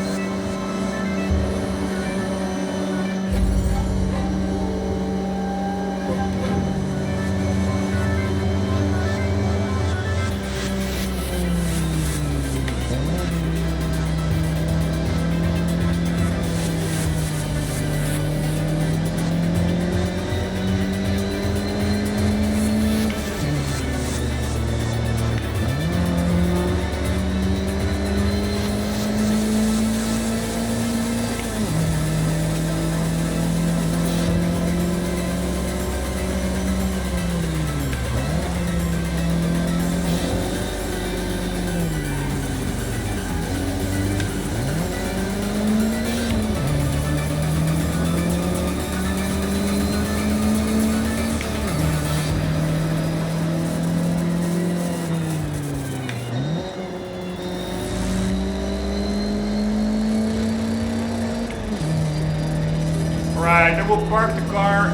Right, then we'll park the car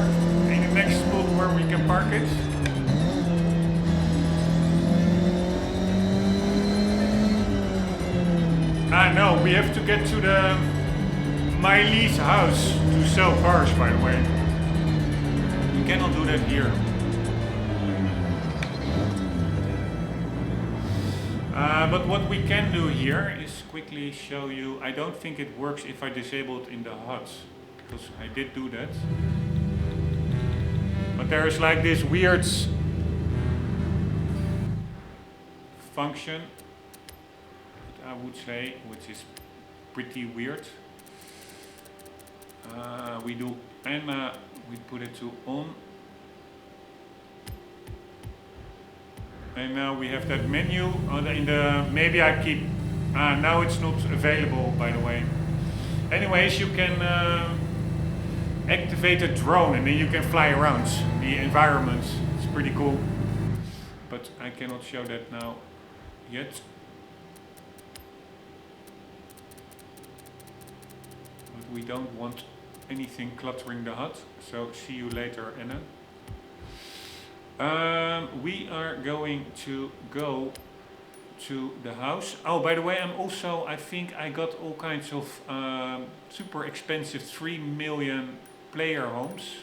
in the next spot where we can park it. No, we have to get to the Miley's house to sell cars, by the way. We cannot do that here. But what we can do here is quickly show you. I don't think it works if I disable it in the HUD, because I did do that. But there's like this weird function, I would say, which is pretty weird. We do, and we put it to on. And now we have that menu in the, maybe I keep, now it's not available, by the way. Anyways, you can activate a drone and then you can fly around the environment. It's pretty cool. But I cannot show that now yet. But we don't want anything cluttering the HUD. So see you later, Anna. We are going to go to the house. Oh, by the way, I think I got all kinds of super expensive 3 million player homes.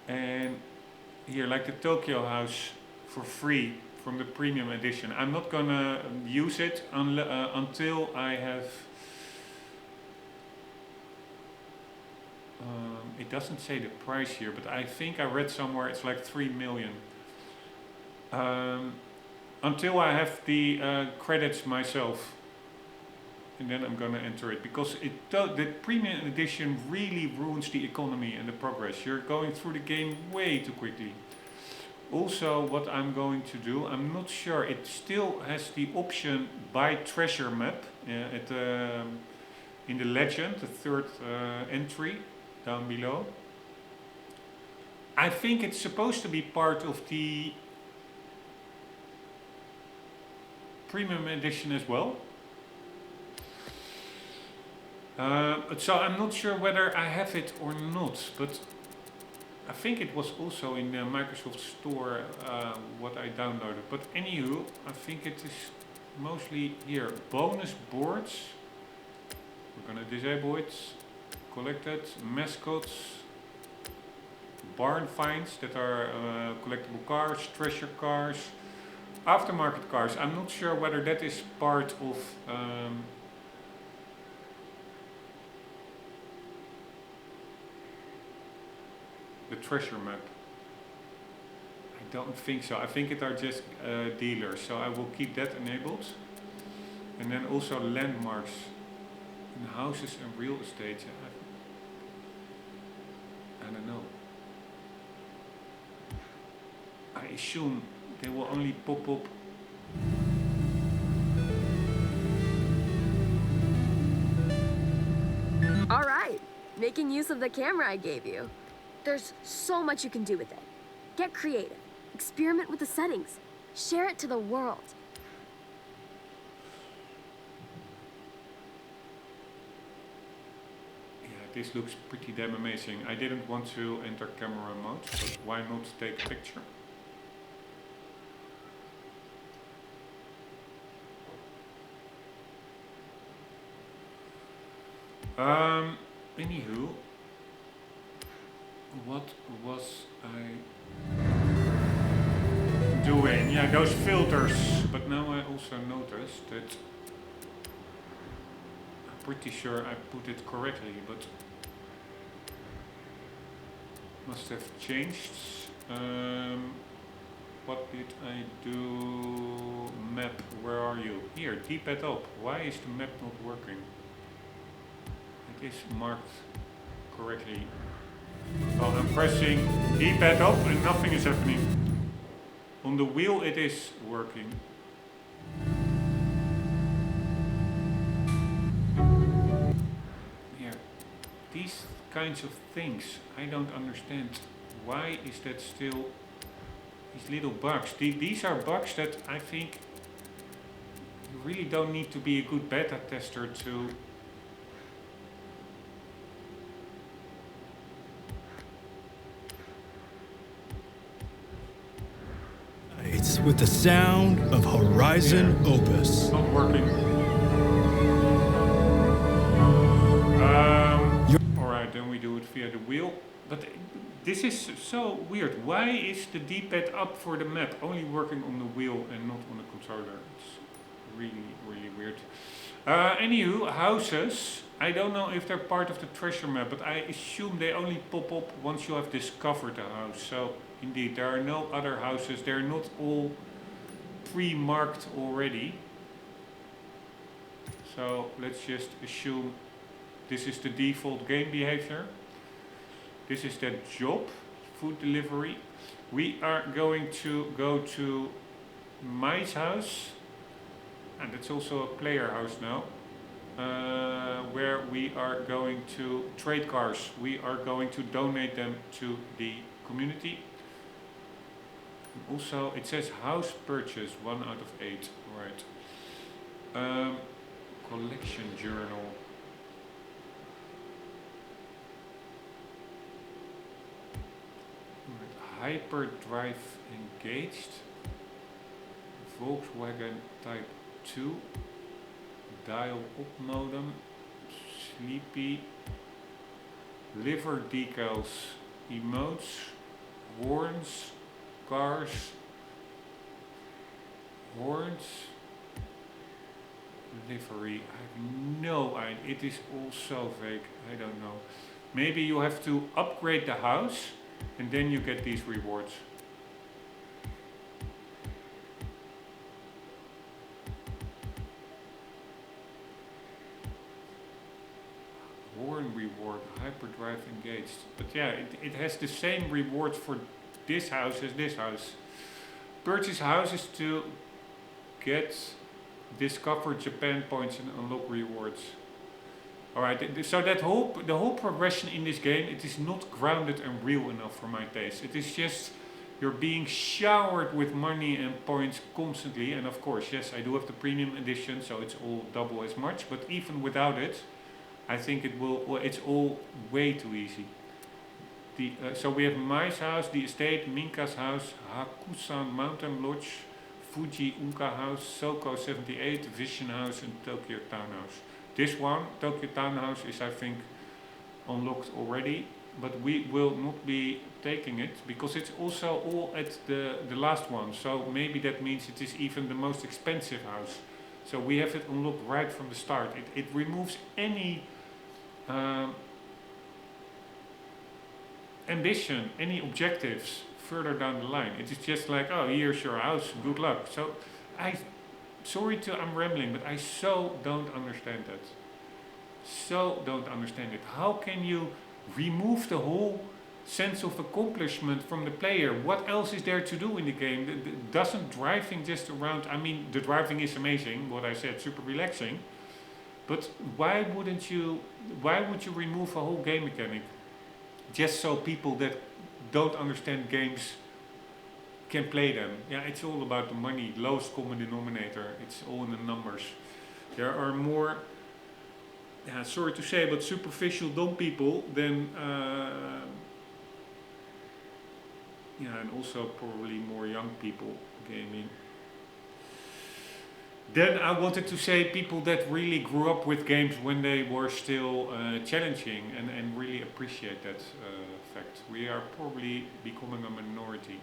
And here, like the Tokyo house for free from the premium edition. I'm not gonna use it until I have... it doesn't say the price here, but I think I read somewhere it's like 3 million. Until I have the credits myself, and then I'm gonna enter it, because the premium edition really ruins the economy and the progress. You're going through the game way too quickly. Also, what I'm going to do, I'm not sure, it still has the option buy treasure map in the legend, the third entry down below. I think it's supposed to be part of the premium edition as well. So I'm not sure whether I have it or not, but I think it was also in the Microsoft Store what I downloaded. But anywho, I think it is mostly here. Bonus boards. We're gonna disable it. Collected mascots, barn finds that are collectible cars, treasure cars, aftermarket cars. I'm not sure whether that is part of the treasure map. I don't think so. I think it are just dealers, so I will keep that enabled. And then also landmarks in houses and real estate. I don't know. I assume they will only pop up. All right, making use of the camera I gave you. There's so much you can do with it. Get creative, experiment with the settings, share it to the world. This looks pretty damn amazing. I didn't want to enter camera mode, but why not take a picture? Anywho, what was I doing? Yeah, those filters. But now I also noticed that I'm pretty sure I put it correctly, but must have changed. What did I do? Map, where are you? Here, D-pad up. Why is the map not working? It is marked correctly. Well, I'm pressing D-pad up and nothing is happening. On the wheel it is working. Yeah, these kinds of things I don't understand. Why is that still these little bugs? These are bugs that I think you really don't need to be a good beta tester to It's with the sound of Horizon Opus. Not working. we do it via the wheel. But this is so weird. Why is the D-pad up for the map only working on the wheel and not on the controller? It's really, really weird. Anywho, houses. I don't know if they're part of the treasure map, but I assume they only pop up once you have discovered a house. So indeed, there are no other houses. They're not all pre-marked already. So let's just assume this is the default game behavior. This is that job, food delivery. We are going to go to Mai's house, and it's also a player house now, where we are going to trade cars. We are going to donate them to the community. Also, it says house purchase, 1 out of 8. Right. Collection journal. Hyperdrive engaged. Volkswagen Type 2. Dial up modem. Sleepy. Liver decals. Emotes. Horns. Cars. Horns. Livery. I have no idea. It is all so vague. I don't know. Maybe you have to upgrade the house and then you get these rewards. Horn reward, hyperdrive engaged. But yeah, it has the same rewards for this house as this house. Purchase houses to get discover Japan points and unlock rewards. Alright, so the whole progression in this game, it is not grounded and real enough for my taste. It is just, you're being showered with money and points constantly. And of course, yes, I do have the premium edition, so it's all double as much. But even without it, I think it's all way too easy. So we have Mai's house, the estate, Minka's house, Hakusan Mountain Lodge, Fuji Unka House, Soko 78, Vision House, and Tokyo Townhouse. This one, Tokyo Townhouse, is I think unlocked already, but we will not be taking it because it's also all at the last one. So maybe that means it is even the most expensive house. So we have it unlocked right from the start. It removes any ambition, any objectives further down the line. It is just like, oh, here's your house, good luck. So I'm rambling, but I so don't understand that. So don't understand it. How can you remove the whole sense of accomplishment from the player? What else is there to do in the game? Doesn't driving just around, I mean, the driving is amazing, what I said, super relaxing. But why would you remove a whole game mechanic? Just so people that don't understand games can play them. Yeah, it's all about the money, lowest common denominator. It's all in the numbers. There are more, sorry to say, but superficial dumb people than, and also probably more young people gaming. Then I wanted to say people that really grew up with games when they were still challenging and really appreciate that fact. We are probably becoming a minority.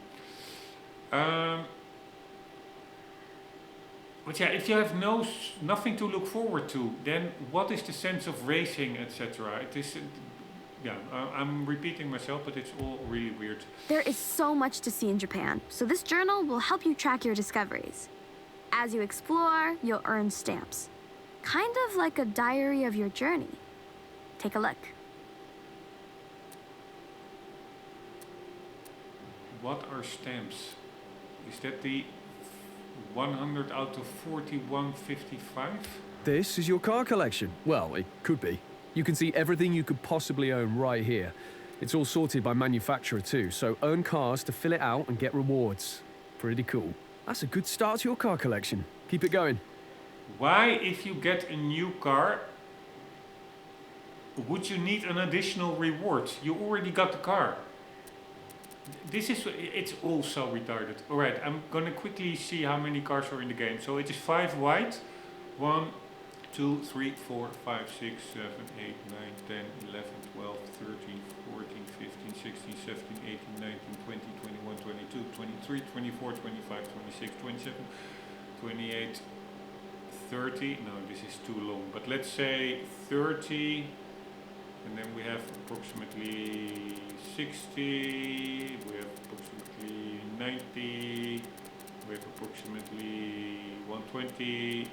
But yeah, if you have nothing to look forward to, then what is the sense of racing, etc.? It is, I'm repeating myself, but it's all really weird. There is so much to see in Japan, so this journal will help you track your discoveries. As you explore, you'll earn stamps. Kind of like a diary of your journey. Take a look. What are stamps? Is that the 100 out of 4155? This is your car collection. Well, it could be. You can see everything you could possibly own right here. It's all sorted by manufacturer too, so earn cars to fill it out and get rewards. Pretty cool. That's a good start to your car collection. Keep it going. Why, if you get a new car, would you need an additional reward? You already got the car. It's all so retarded. Alright, I'm gonna quickly see how many cars are in the game. So it is 5 white, 1 2, 3, 4, 5, 6, 7, 8, 9, 10, 11, 12, 13, 14, 15, 16, 17, 18, 19, 20, 21, 22, 23, 24, 25, 26, 27, 28, 30. No, this is too long, but let's say 30. And then we have approximately 60. We have approximately 90. We have approximately 120.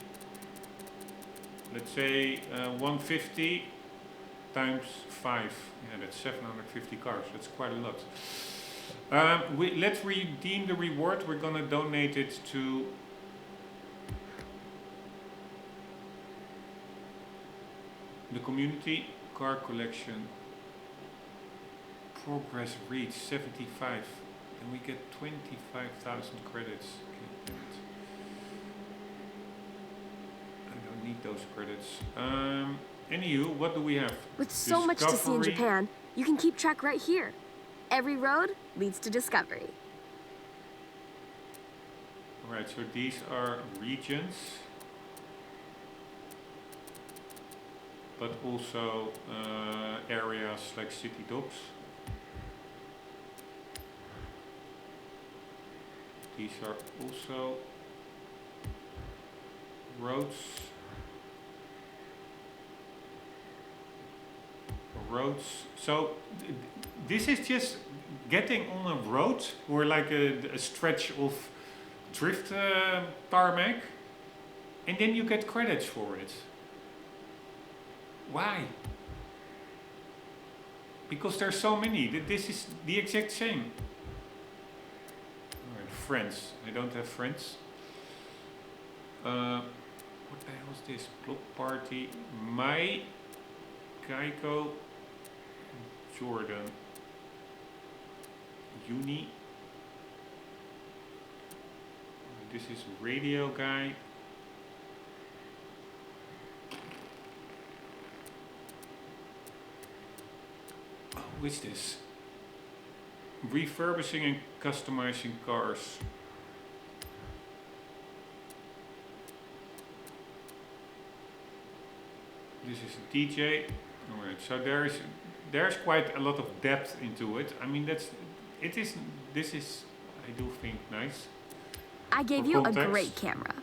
Let's say 150 times 5. Yeah, that's 750 cars. That's quite a lot. Let's redeem the reward. We're gonna donate it to the community. Car collection. Progress reached 75. And we get 25,000 credits. Okay, I don't need those credits. Anywho, what do we have? With so much to see in Japan, you can keep track right here. Every road leads to discovery. Alright, so these are regions, but also areas like city docks. These are also roads. So this is just getting on a road or like a stretch of drift tarmac, and then you get credits for it. Why? Because there's so many. This is the exact same. Alright, friends. I don't have friends. What the hell is this? Block party. My Geico. Jordan. Uni. This is radio guy. Oh, who is this? Refurbishing and customizing cars. This is a DJ. Alright, so there's quite a lot of depth into it. I mean, this is, I do think, nice. I gave you a great camera.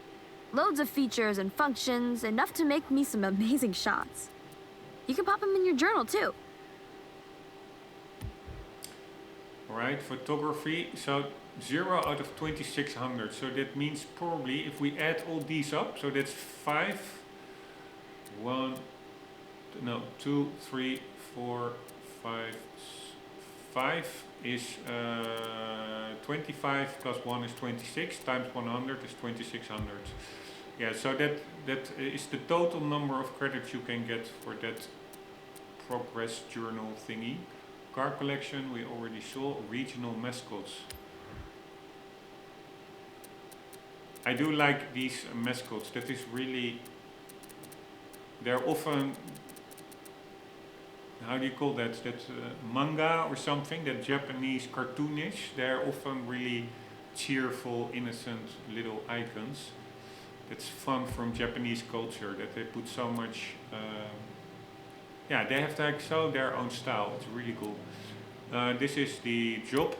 Loads of features and functions, enough to make me some amazing shots. You can pop them in your journal too. Alright, photography. So 0 out of 2600. So that means probably if we add all these up, so that's 5, 2, 3, 4, 5, 5 is 25 plus 1 is 26 times 100 is 2600. Yeah, so that is the total number of credits you can get for that progress journal thingy. Car collection we already saw. Regional mascots. I do like these mascots. That is really, they're often, how do you call that? That manga or something, that Japanese cartoonish. They're often really cheerful, innocent little icons. That's fun from Japanese culture, that they put so much, yeah, they have like so their own style. It's really cool. This is the job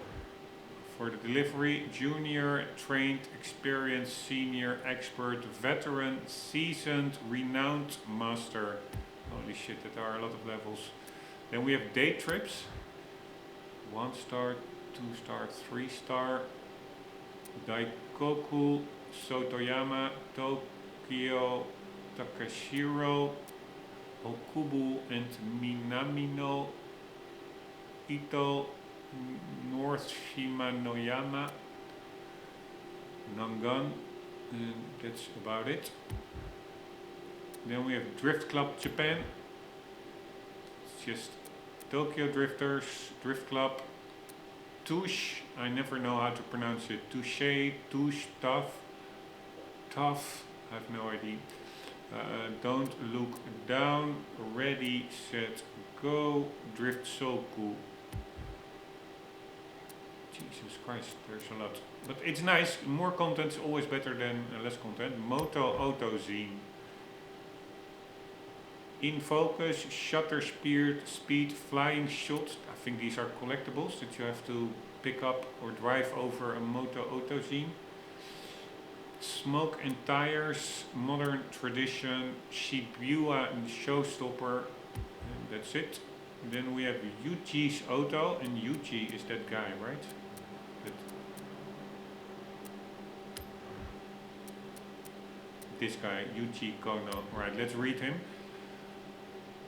for the delivery. Junior, trained, experienced, senior, expert, veteran, seasoned, renowned, master. Holy shit, that are a lot of levels. Then we have day trips. 1 star, 2 star, 3 star. Daikoku, Sotoyama, Tokyo, Takashiro, Okubu, and Minamino, Ito, North Shimanoyama, Nangan, and that's about it. Then we have Drift Club Japan. It's just Tokyo Drifters, Drift Club, Touche, I never know how to pronounce it. Touche, Touche, Tough, I have no idea. Don't look down, ready, set, go, Drift Soku. Jesus Christ, there's a lot. But it's nice, more content is always better than less content. Moto Auto Zine. in focus, shutter speed, flying shot. I think these are collectibles that you have to pick up or drive over a Moto Auto scene. Smoke and tires, modern tradition, Shibuya and showstopper, and that's it. Then we have Yuji's Auto, and Yuji is that guy, right? This guy, Yuji Kono. Right, let's read him.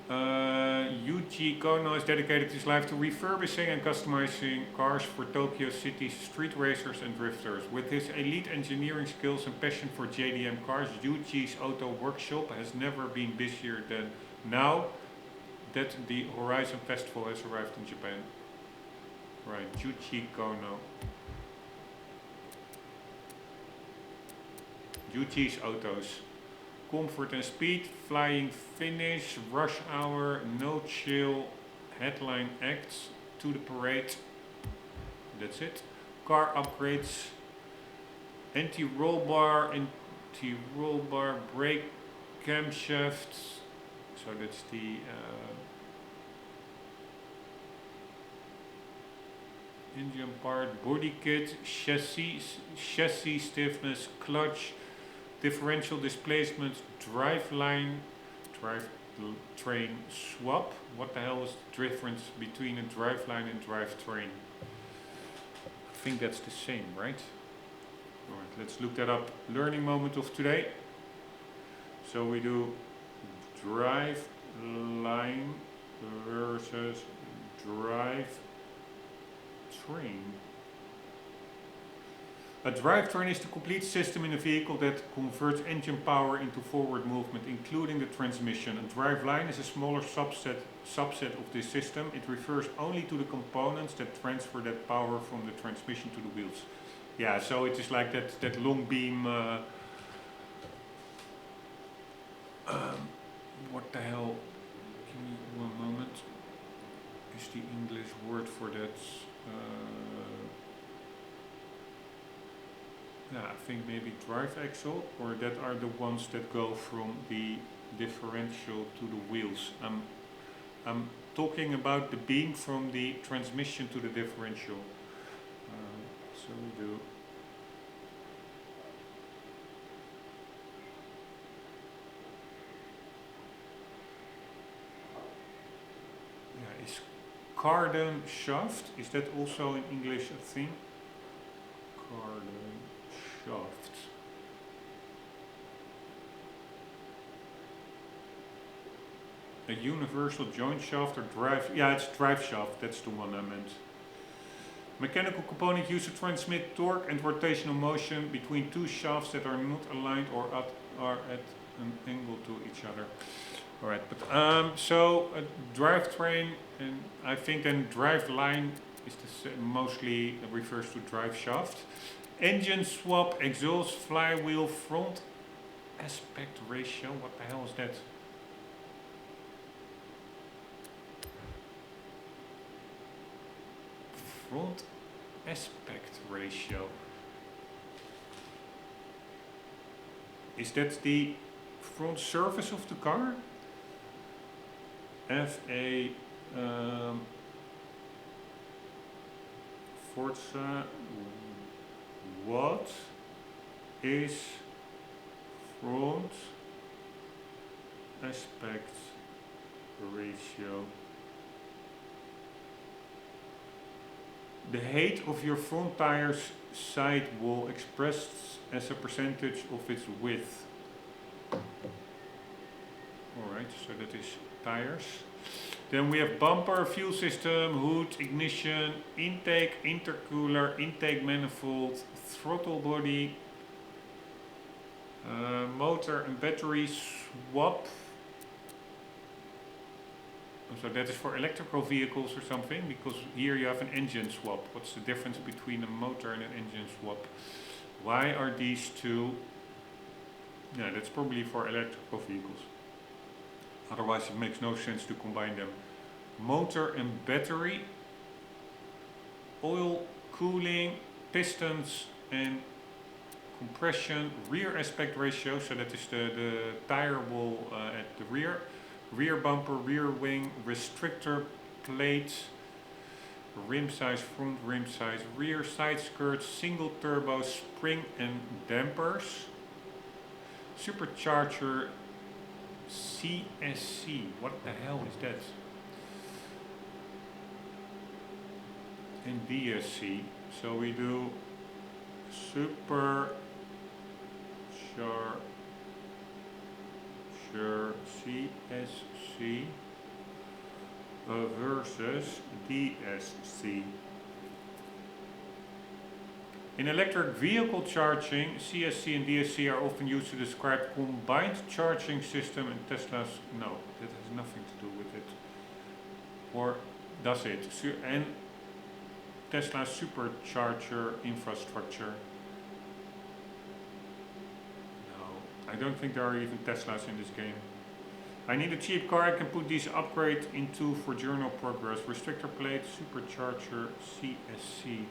Yuji Kono is dedicated his life to refurbishing and customizing cars for Tokyo City's street racers and drifters. With his elite engineering skills and passion for JDM cars, Yuji's Auto Workshop has never been busier than now that the Horizon Festival has arrived in Japan. Right, Yuji Kono. Yuji's Autos. Comfort and speed, flying finish, rush hour, no chill, headline acts, to the parade. That's it. Car upgrades, anti-roll bar, brake camshafts. So that's the engine part, body kit, chassis stiffness, clutch, differential displacement, drivetrain swap. What the hell is the difference between a driveline and drivetrain? I think that's the same, right? Alright, let's look that up. Learning moment of today. So we do driveline versus drivetrain. A drivetrain is the complete system in a vehicle that converts engine power into forward movement, including the transmission. A driveline is a smaller subset of this system. It refers only to the components that transfer that power from the transmission to the wheels. Yeah, so it is like that long beam. What the hell? Give me one moment. Is the English word for that? Yeah, I think maybe drive axle, or that are the ones that go from the differential to the wheels. I'm talking about the beam from the transmission to the differential. So we do. Yeah, is cardan shaft, is that also in English a thing? Cardan shaft. A universal joint shaft or drive, yeah, it's drive shaft, that's the one I meant. Mechanical component used to transmit torque and rotational motion between two shafts that are not aligned or are at an angle to each other. Alright, but so a drivetrain, and I think then drive line is mostly refers to drive shaft. Engine swap, exhaust, flywheel, front aspect ratio. What the hell is that? Front aspect ratio. Is that the front surface of the car? FA Forza. What is front aspect ratio? The height of your front tire's side wall expressed as a percentage of its width. Alright, so that is tires. Then we have bumper, fuel system, hood, ignition, intake, intercooler, intake manifold, throttle body, motor and battery swap. So that is for electrical vehicles or something, because here you have an engine swap. What's the difference between a motor and an engine swap? Why are these two? Yeah, that's probably for electrical vehicles. Otherwise it makes no sense to combine them. Motor and battery, oil, cooling, pistons and compression, rear aspect ratio, so that is the tire wall at the rear. rear bumper, rear wing, restrictor plate, rim size, front rim size, rear side skirts, single turbo, spring and dampers, supercharger, CSC. What the hell is that? And DSC. So we do supercharger CSC versus DSC. In electric vehicle charging, CSC and DSC are often used to describe combined charging system, and Tesla's, no, that has nothing to do with it. Or does it? And Tesla's supercharger infrastructure. No, I don't think there are even Teslas in this game. I need a cheap car I can put these upgrades into for journal progress. Restrictor plate, supercharger, CSC.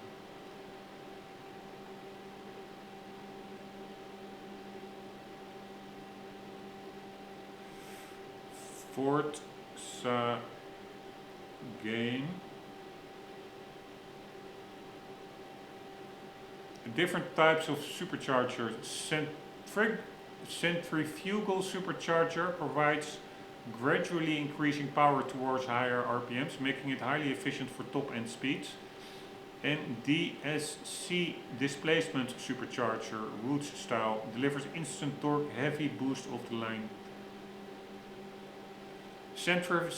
Forza game. Different types of superchargers. Centrifugal supercharger provides gradually increasing power towards higher RPMs, making it highly efficient for top-end speeds. And DSC displacement supercharger, roots style, delivers instant torque, heavy boost off the line. Centrifugal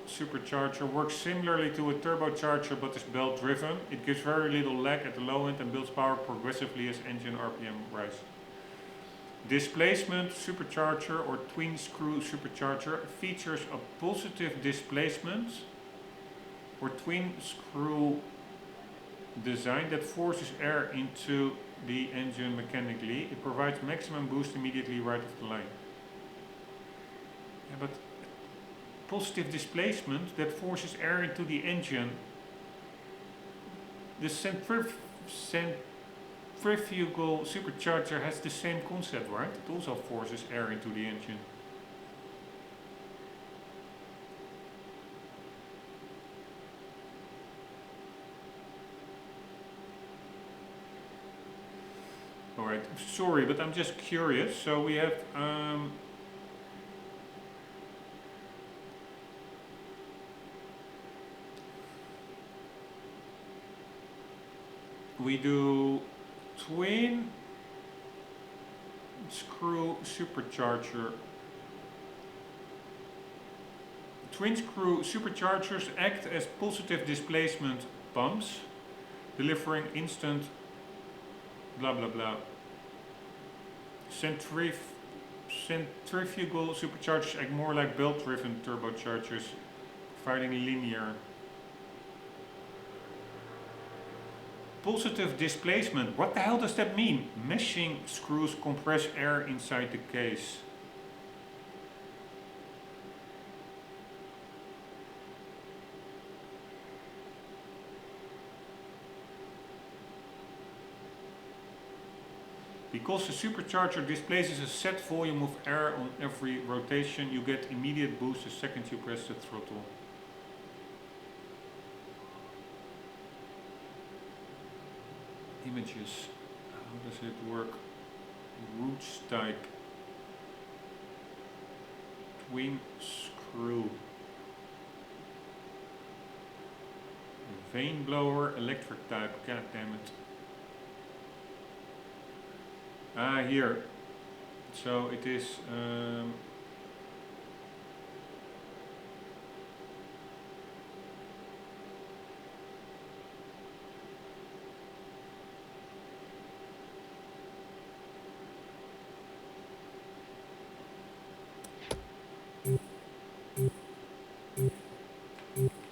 supercharger works similarly to a turbocharger but is belt driven. It gives very little lag at the low end and builds power progressively as engine RPM rise. Displacement supercharger or twin screw supercharger features a positive displacement or twin screw design that forces air into the engine mechanically. It provides maximum boost immediately right off the line. Yeah, but positive displacement that forces air into the engine. The centrifugal supercharger has the same concept, right? It also forces air into the engine. Alright, sorry, but I'm just curious. So we have we do twin screw supercharger. Twin screw superchargers act as positive displacement pumps, delivering instant blah blah blah. Centrifugal superchargers act more like belt-driven turbochargers, providing linear. Positive displacement. What the hell does that mean? Meshing screws compress air inside the case. Because the supercharger displaces a set volume of air on every rotation, you get immediate boost the second you press the throttle. Images. How does it work? Roots type. Twin screw. Vane blower, electric type. God damn it. Ah, here. So it is.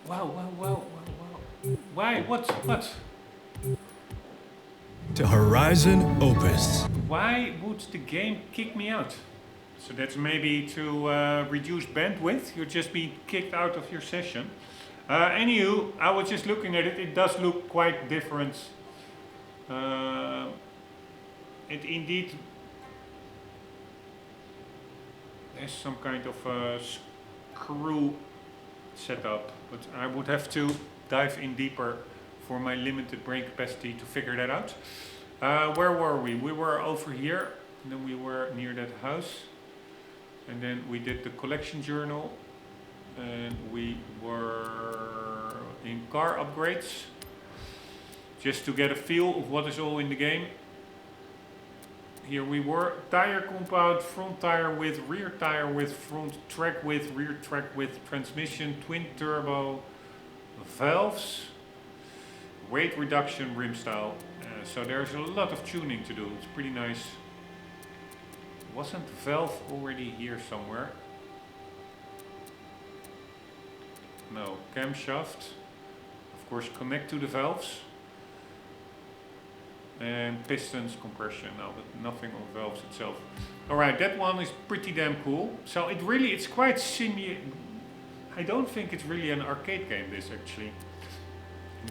Wow. Why? What? To Horizon Opus. Why would the game kick me out? So that's maybe to reduce bandwidth. You'll just be kicked out of your session. Anywho, I was just looking at it. It does look quite different. It indeed has some kind of a screw setup, but I would have to dive in deeper for my limited brain capacity to figure that out. Where were we? We were over here, and then we were near that house, and then we did the collection journal, and we were in car upgrades, just to get a feel of what is all in the game. Here we were, tire compound, front tire width, rear tire width, front track width, rear track width, transmission, twin turbo, valves, weight reduction, rim style. So there's a lot of tuning to do, it's pretty nice. Wasn't the valve already here somewhere? No, camshaft. Of course, connect to the valves. And pistons, compression, no, but nothing on valves itself. Alright, that one is pretty damn cool. So it's quite I don't think it's really an arcade game, this actually.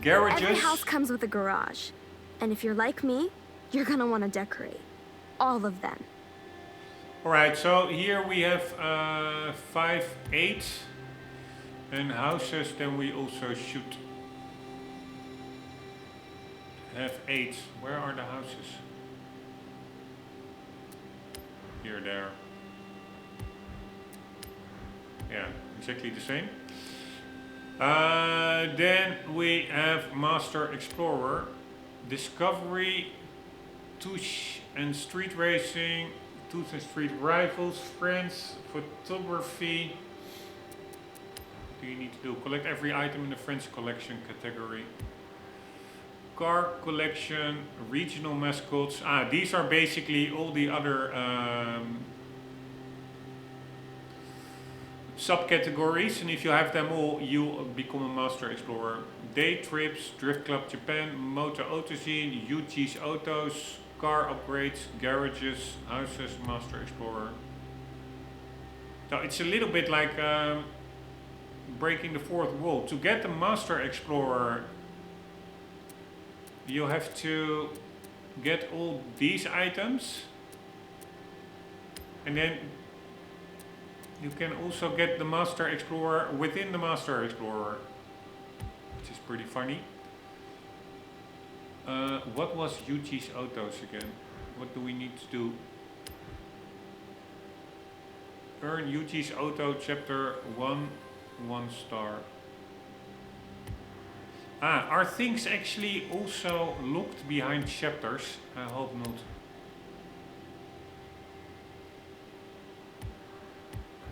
Garages. Every house comes with a garage. And if you're like me, you're gonna want to decorate. All of them. Alright, so here we have 5, 8 and houses, then we also should have 8. Where are the houses? Here, there. Yeah, exactly the same. Then we have Master Explorer, Discovery, Touche and Street Racing, Tooth and Street Rivals, Friends, Photography. What do you need to do? Collect every item in the Friends collection category. Car collection, regional mascots. These are basically all the other subcategories, and if you have them all, you become a Master Explorer. Day trips, Drift Club Japan, Motor Autozine, UG's Autos, car upgrades, garages, houses, Master Explorer. So it's a little bit like breaking the fourth wall. To get the Master Explorer, you have to get all these items, and then you can also get the Master Explorer within the Master Explorer, which is pretty funny. What was Yuji's Autos again? What do we need to do? Earn Yuji's Auto Chapter 1, 1 star. Are things actually also locked behind chapters? I hope not.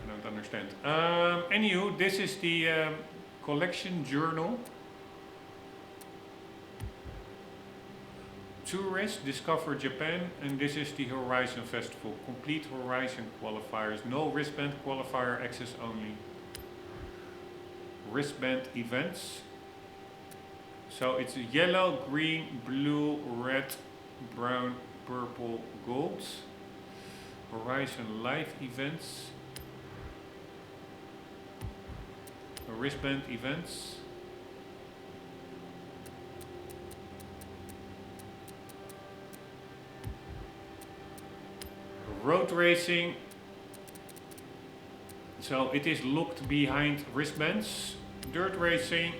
I don't understand. Anywho, this is the collection journal. Tourist, Discover Japan, and this is the Horizon Festival. Complete Horizon qualifiers. No wristband qualifier, access only. Wristband events. So it's yellow, green, blue, red, brown, purple, gold. Horizon live events. Wristband events. Road racing. So it is locked behind wristbands. Dirt racing.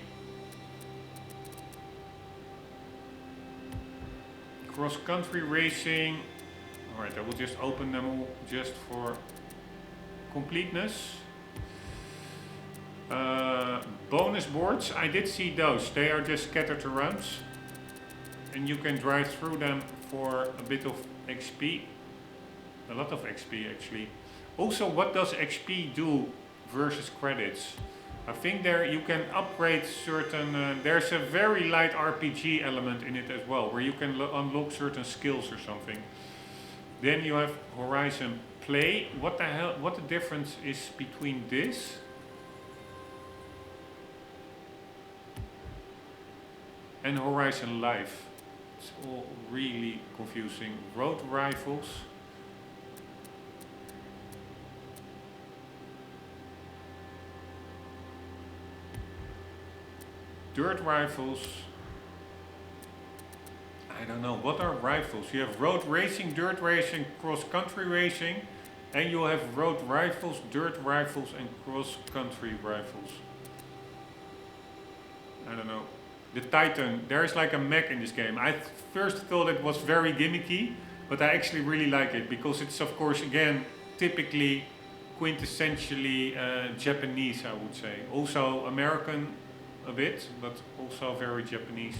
Cross-country racing. Alright, I will just open them all just for completeness. Bonus boards, I did see those. They are just scattered around. And you can drive through them for a bit of XP. A lot of XP actually. Also, what does XP do versus credits? I think there you can upgrade certain, there's a very light RPG element in it as well, where you can unlock certain skills or something. Then you have Horizon Play. What the hell, what the difference is between this and Horizon Live? It's all really confusing. Road rifles. Dirt rifles. I don't know, what are rifles? You have road racing, dirt racing, cross-country racing, And you have road rifles, dirt rifles, and cross-country rifles. I don't know. The Titan, there is like a mech in this game. I first thought it was very gimmicky, but I actually really like it because it's, of course, again, typically quintessentially Japanese, I would say. Also American a bit, but also very Japanese.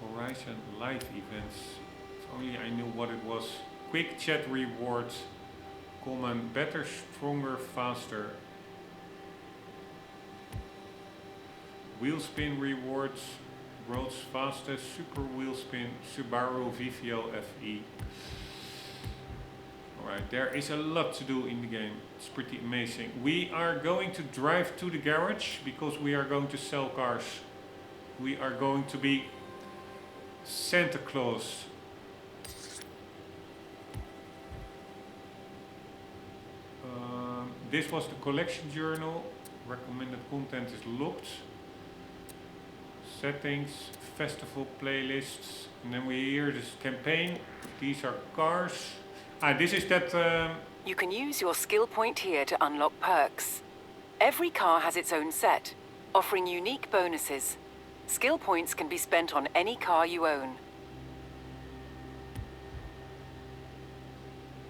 Horizon live events. If only I knew what it was. Quick chat rewards. Common, better, stronger, faster. Wheel spin rewards. World's fastest super wheel spin. Subaru VVL FE. Alright, there is a lot to do in the game. It's pretty amazing. We are going to drive to the garage because we are going to sell cars. We are going to be Santa Claus. This was the collection journal. Recommended content is locked. Settings, festival playlists, and then we hear this campaign. These are cars. This is that. You can use your skill point here to unlock perks. Every car has its own set, offering unique bonuses. Skill points can be spent on any car you own.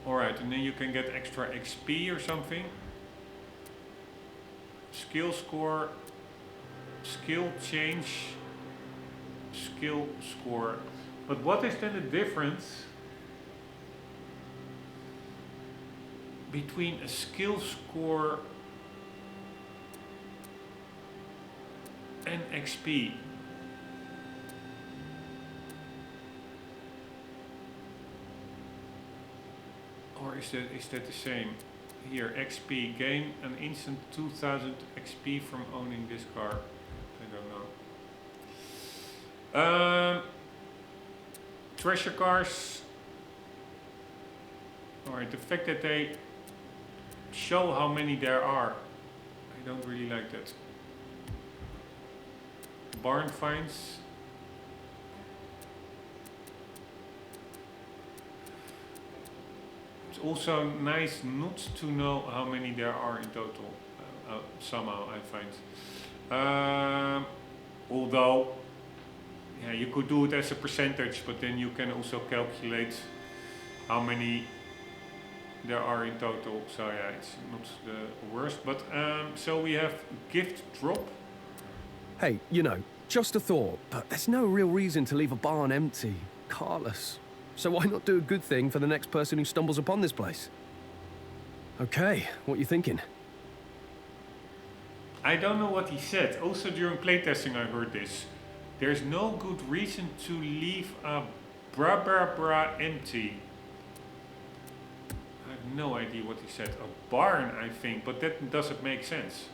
Alright, and then you can get extra XP or something. Skill score, skill change, skill score. But what is then the difference between a skill score and XP? Or is that the same? Here, XP, gain an instant 2000 XP from owning this car. I don't know. Treasure cars. Alright, the fact that they show how many there are, I don't really like that. Barn finds. It's also nice not to know how many there are in total. Somehow I find. Although, yeah, you could do it as a percentage, but then you can also calculate how many there are in total. So yeah, it's not the worst. But so we have gift drop. Hey, you know, just a thought, but there's no real reason to leave a barn empty, carless. So why not do a good thing for the next person who stumbles upon this place? Okay, what you thinking? I don't know what he said. Also during playtesting I heard this. There's no good reason to leave a bra empty. I have no idea what he said. A barn, I think, but that doesn't make sense.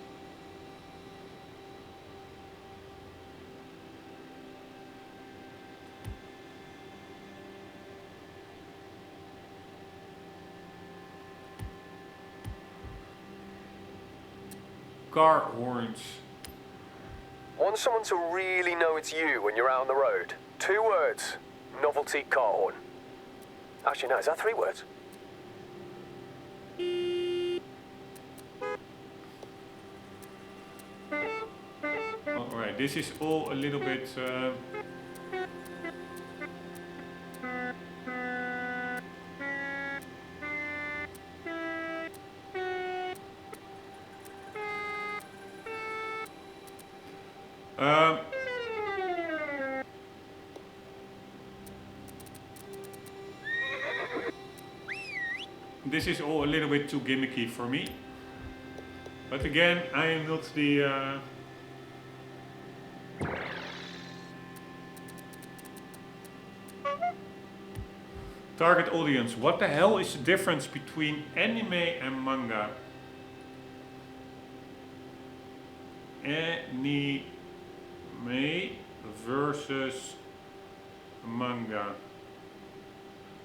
Car horns. Want someone to really know it's you when you're out on the road? 2 words. Novelty car horn. Actually, no, is that 3 words? Alright, this is all a little bit... This is all a little bit too gimmicky for me. But again, I am not the... Target audience. What the hell is the difference between anime and manga? Anime versus manga.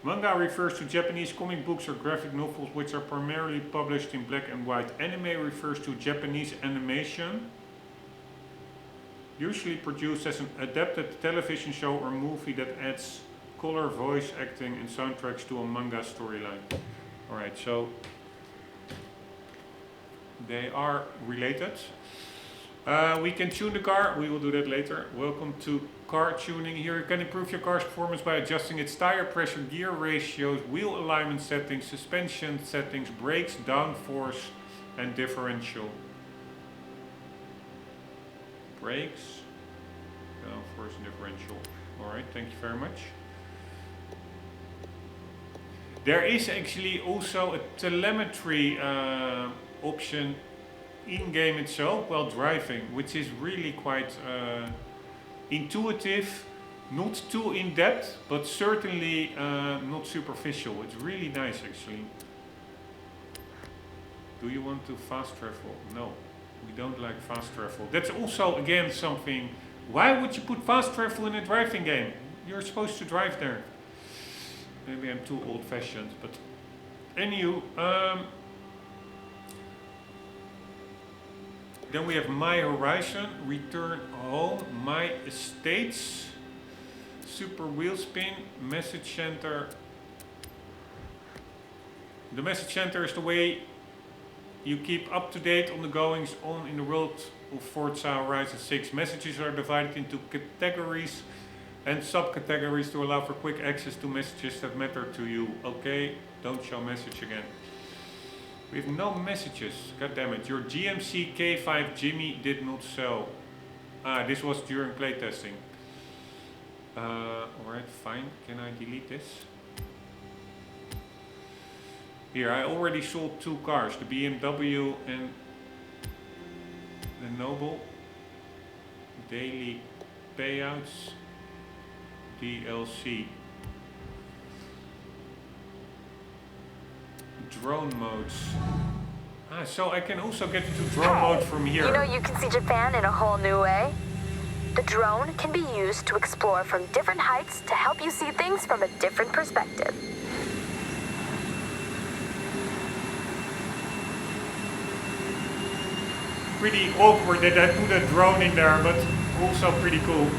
Manga refers to Japanese comic books or graphic novels which are primarily published in black and white. Anime refers to Japanese animation, usually produced as an adapted television show or movie that adds color, voice acting, and soundtracks to a manga storyline. Alright, so they are related. We can tune the car, we will do that later. Welcome to car tuning. Here you can improve your car's performance by adjusting its tire pressure, gear ratios, wheel alignment settings, suspension settings, brakes, downforce, and differential. Brakes, downforce, and differential. Alright, thank you very much. There is actually also a telemetry option in-game itself while driving, which is really quite intuitive, not too in-depth, but certainly not superficial. It's really nice actually. Do you want to fast travel? No, we don't like fast travel. That's also again something, why would you put fast travel in a driving game? You're supposed to drive there. Maybe I'm too old-fashioned, but anywho, then we have My Horizon, Return Home, My Estates, Super Wheel Spin, Message Center. The Message Center is the way you keep up to date on the goings on in the world of Forza Horizon 6. Messages are divided into categories and subcategories to allow for quick access to messages that matter to you. Okay, don't show message again. We have no messages. God damn it. Your GMC K5 Jimmy did not sell. This was during playtesting. Alright, fine. Can I delete this? Here, I already sold 2 cars. The BMW and the Noble. Daily payouts. DLC. Drone modes. So I can also get into drone mode from here. You know you can see Japan in a whole new way? The drone can be used to explore from different heights to help you see things from a different perspective. Pretty awkward that I put a drone in there, but also pretty cool.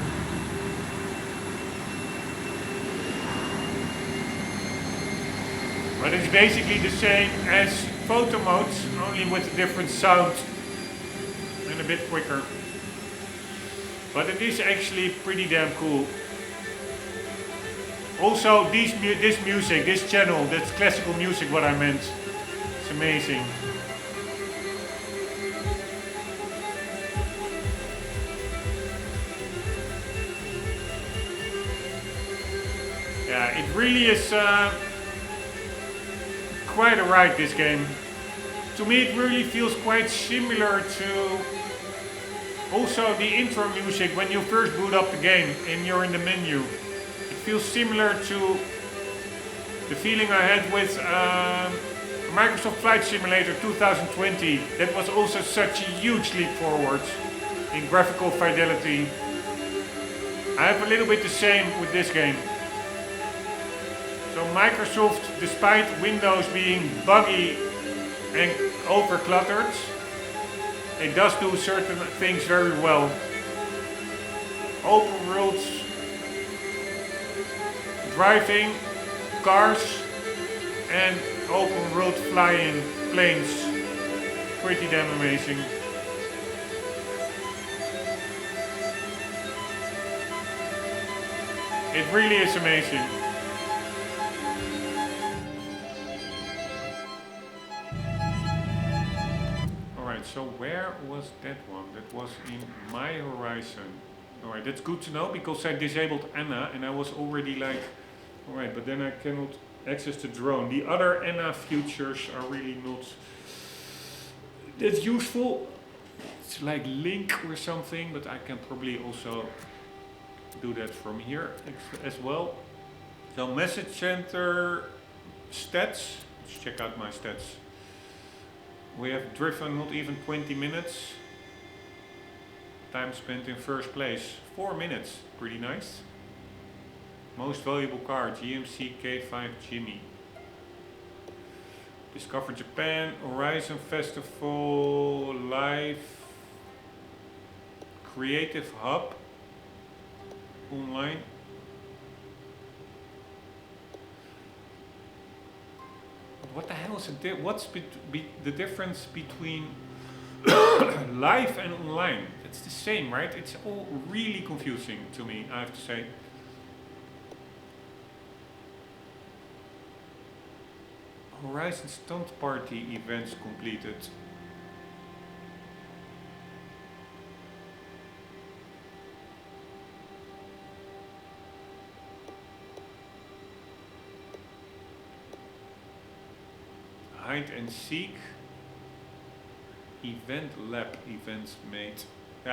But it's basically the same as photo modes, only with a different sound and a bit quicker. But it is actually pretty damn cool. Also, this music, this channel, that's classical music what I meant. It's amazing. Yeah, it really is quite a ride, this game. To me it really feels quite similar to also the intro music when you first boot up the game and you're in the menu. It feels similar to the feeling I had with Microsoft Flight Simulator 2020. That was also such a huge leap forward in graphical fidelity. I have a little bit the same with this game. So Microsoft, despite Windows being buggy and over-cluttered, it does do certain things very well. Open worlds, driving, cars, and open world flying planes. Pretty damn amazing. It really is amazing. So where was that one? That was in My Horizon. Alright, that's good to know because I disabled Anna and I was already like, alright, but then I cannot access the drone. The other Anna features are really not that useful. It's like Link or something, but I can probably also do that from here as well. So Message Center stats. Let's check out my stats. We have driven not even 20 minutes. Time spent in first place, 4 minutes. Pretty nice. Most valuable car, GMC K5 Jimmy. Discover Japan, Horizon Festival, Live, Creative Hub, online. hell is it? What's the difference between live and online? It's the same, right? It's all really confusing to me, I have to say. Horizon Stunt Party events completed. Hide and seek. Event lab events made.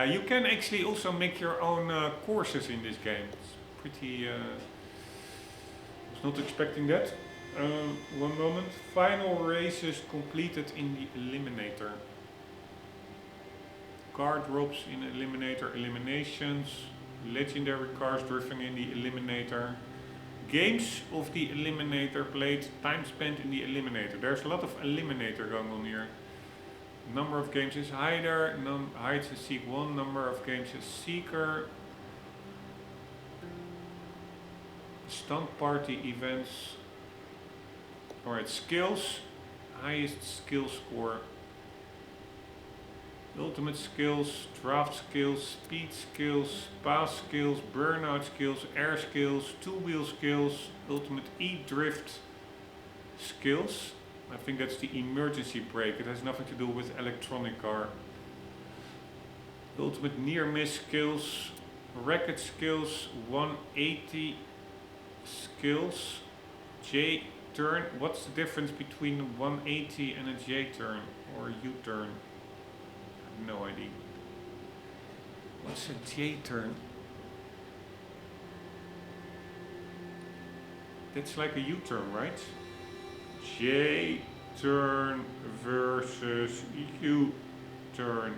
You can actually also make your own courses in this game. It's pretty. Was not expecting that. One moment. Final races completed in the Eliminator. Car drops in Eliminator. Eliminations. Legendary cars drifting in the Eliminator. Games of the Eliminator played. Time spent in the Eliminator. There's a lot of Eliminator going on here. Number of games is hider. Hides and seek 1. Number of games is seeker. Stunt party events. Alright, skills. Highest skill score. Ultimate skills, draft skills, speed skills, pass skills, burnout skills, air skills, two-wheel skills, ultimate e-drift skills. I think that's the emergency brake. It has nothing to do with electronic car. Ultimate near-miss skills, racket skills, 180 skills, J-turn. What's the difference between a 180 and a J-turn or a U-turn? No idea. What's a J-turn? That's like a U-turn, right? J-turn versus U-turn.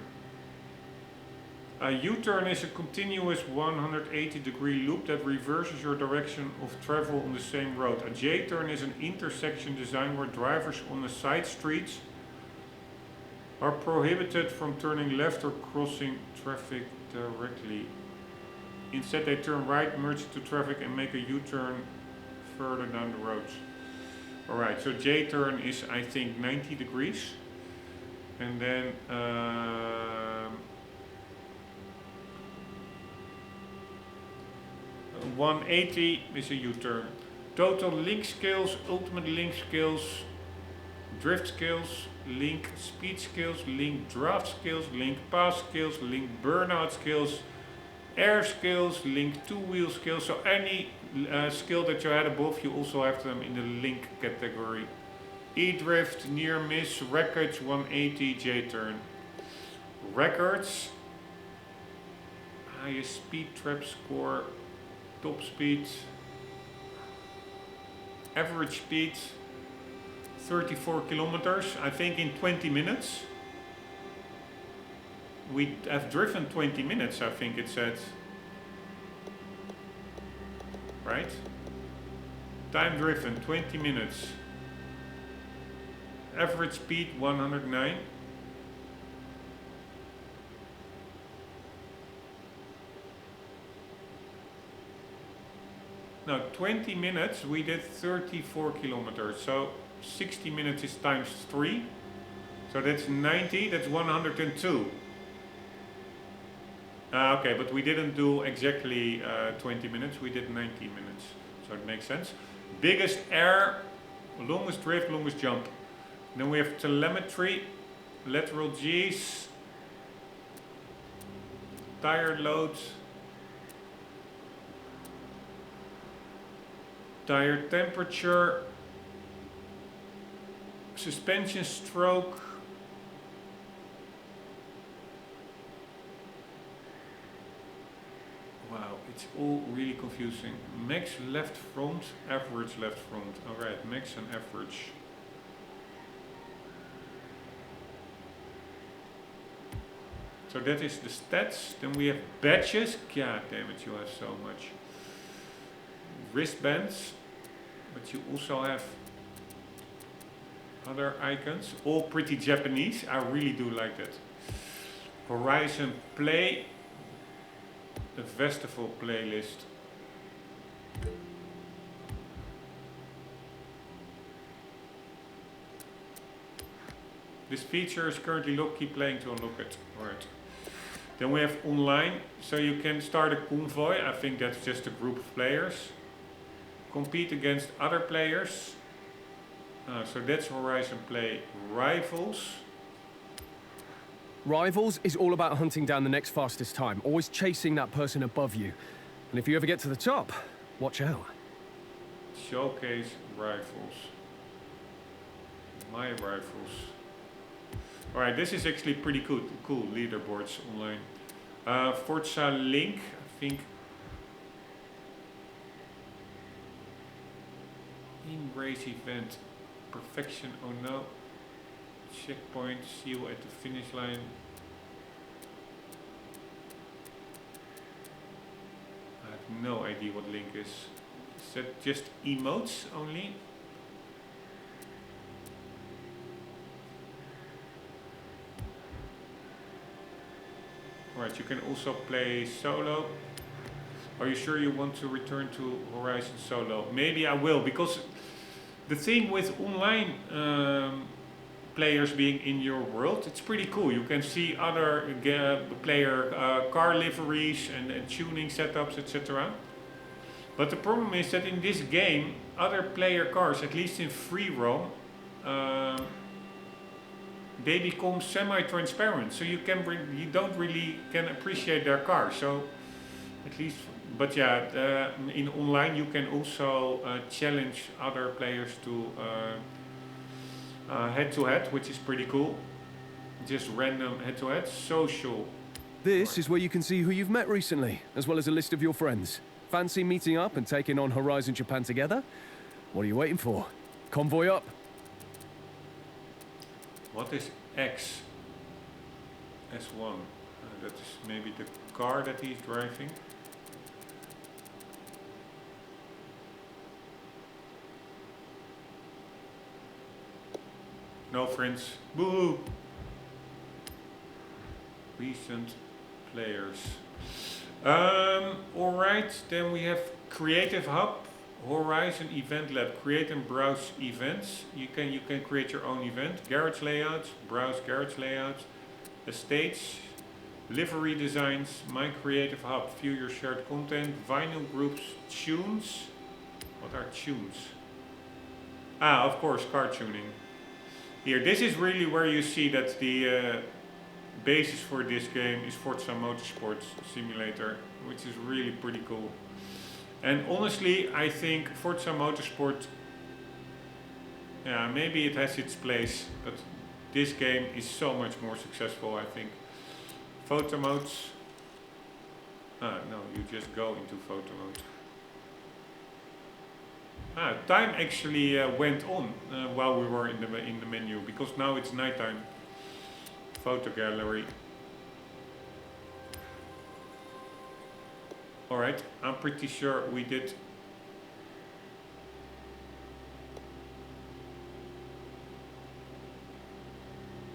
A U-turn is a continuous 180-degree loop that reverses your direction of travel on the same road. A J-turn is an intersection design where drivers on the side streets are prohibited from turning left or crossing traffic directly. Instead, they turn right, merge into traffic, and make a U-turn further down the road. Alright, so J-turn is, I think, 90 degrees. And then 180 is a U-turn. Total link skills, ultimate link skills, drift skills, link speed skills, link draft skills, link pass skills, link burnout skills, air skills, link two-wheel skills. So any skill that you had above, you also have them in the link category. E-drift, near miss, wreckage, 180, J-turn. Records, highest speed trap score, top speed, average speed, 34 kilometers, I think in 20 minutes. We have driven 20 minutes, I think it said. Right? Time driven, 20 minutes. Average speed, 109. Now, 20 minutes, we did 34 kilometers. So 60 minutes is times 3. So that's 90, that's 102. Okay, but we didn't do exactly 20 minutes, we did 19 minutes. So it makes sense. Biggest air, longest drift, longest jump. Then we have telemetry, lateral G's, tire loads, tire temperature, suspension stroke, wow, it's all really confusing. Max left front, average left front. Alright, max and average. So that is the stats. Then we have badges. God damn it, you have so much. Wristbands, but you also have other icons, all pretty Japanese. I really do like that. Horizon Play, the festival playlist. This feature is currently locked. Keep playing to unlock it. Alright. Then we have online. So you can start a convoy. I think that's just a group of players. Compete against other players. So that's Horizon Play Rivals. Rivals is all about hunting down the next fastest time, always chasing that person above you. And if you ever get to the top, watch out. Showcase Rivals. My Rivals. Alright, this is actually pretty cool leaderboards online. Forza Link, I think. In race event. Perfection, oh no. Checkpoint, see you at the finish line. I have no idea what Link is. Is that just emotes only? Alright, you can also play solo. Are you sure you want to return to Horizon Solo? Maybe I will, because the thing with online players being in your world, it's pretty cool. You can see other player car liveries and tuning setups, etc. But the problem is that in this game, other player cars, at least in free roam, they become semi-transparent. So you don't really can appreciate their car. So at least, but yeah, in online you can also challenge other players to head-to-head, which is pretty cool. Just random head-to-head. Social. This is where you can see who you've met recently, as well as a list of your friends. Fancy meeting up and taking on Horizon Japan together? What are you waiting for? Convoy up. What is X? S1. That is maybe the car that he's driving. No friends. Boo! Recent players. Alright, then we have Creative Hub, Horizon Event Lab. Create and browse events. You can create your own event. Garage layouts, browse garage layouts. Estates, livery designs, My Creative Hub. View your shared content, vinyl groups, tunes. What are tunes? Ah, of course, car tuning. Here, this is really where you see that the basis for this game is Forza Motorsport Simulator, which is really pretty cool. And honestly, I think Forza Motorsport, yeah, maybe it has its place, but this game is so much more successful, I think. Photo modes. Ah, no, you just go into photo mode. Ah, time actually went on while we were in the menu, because now it's nighttime. Photo gallery. Alright, I'm pretty sure we did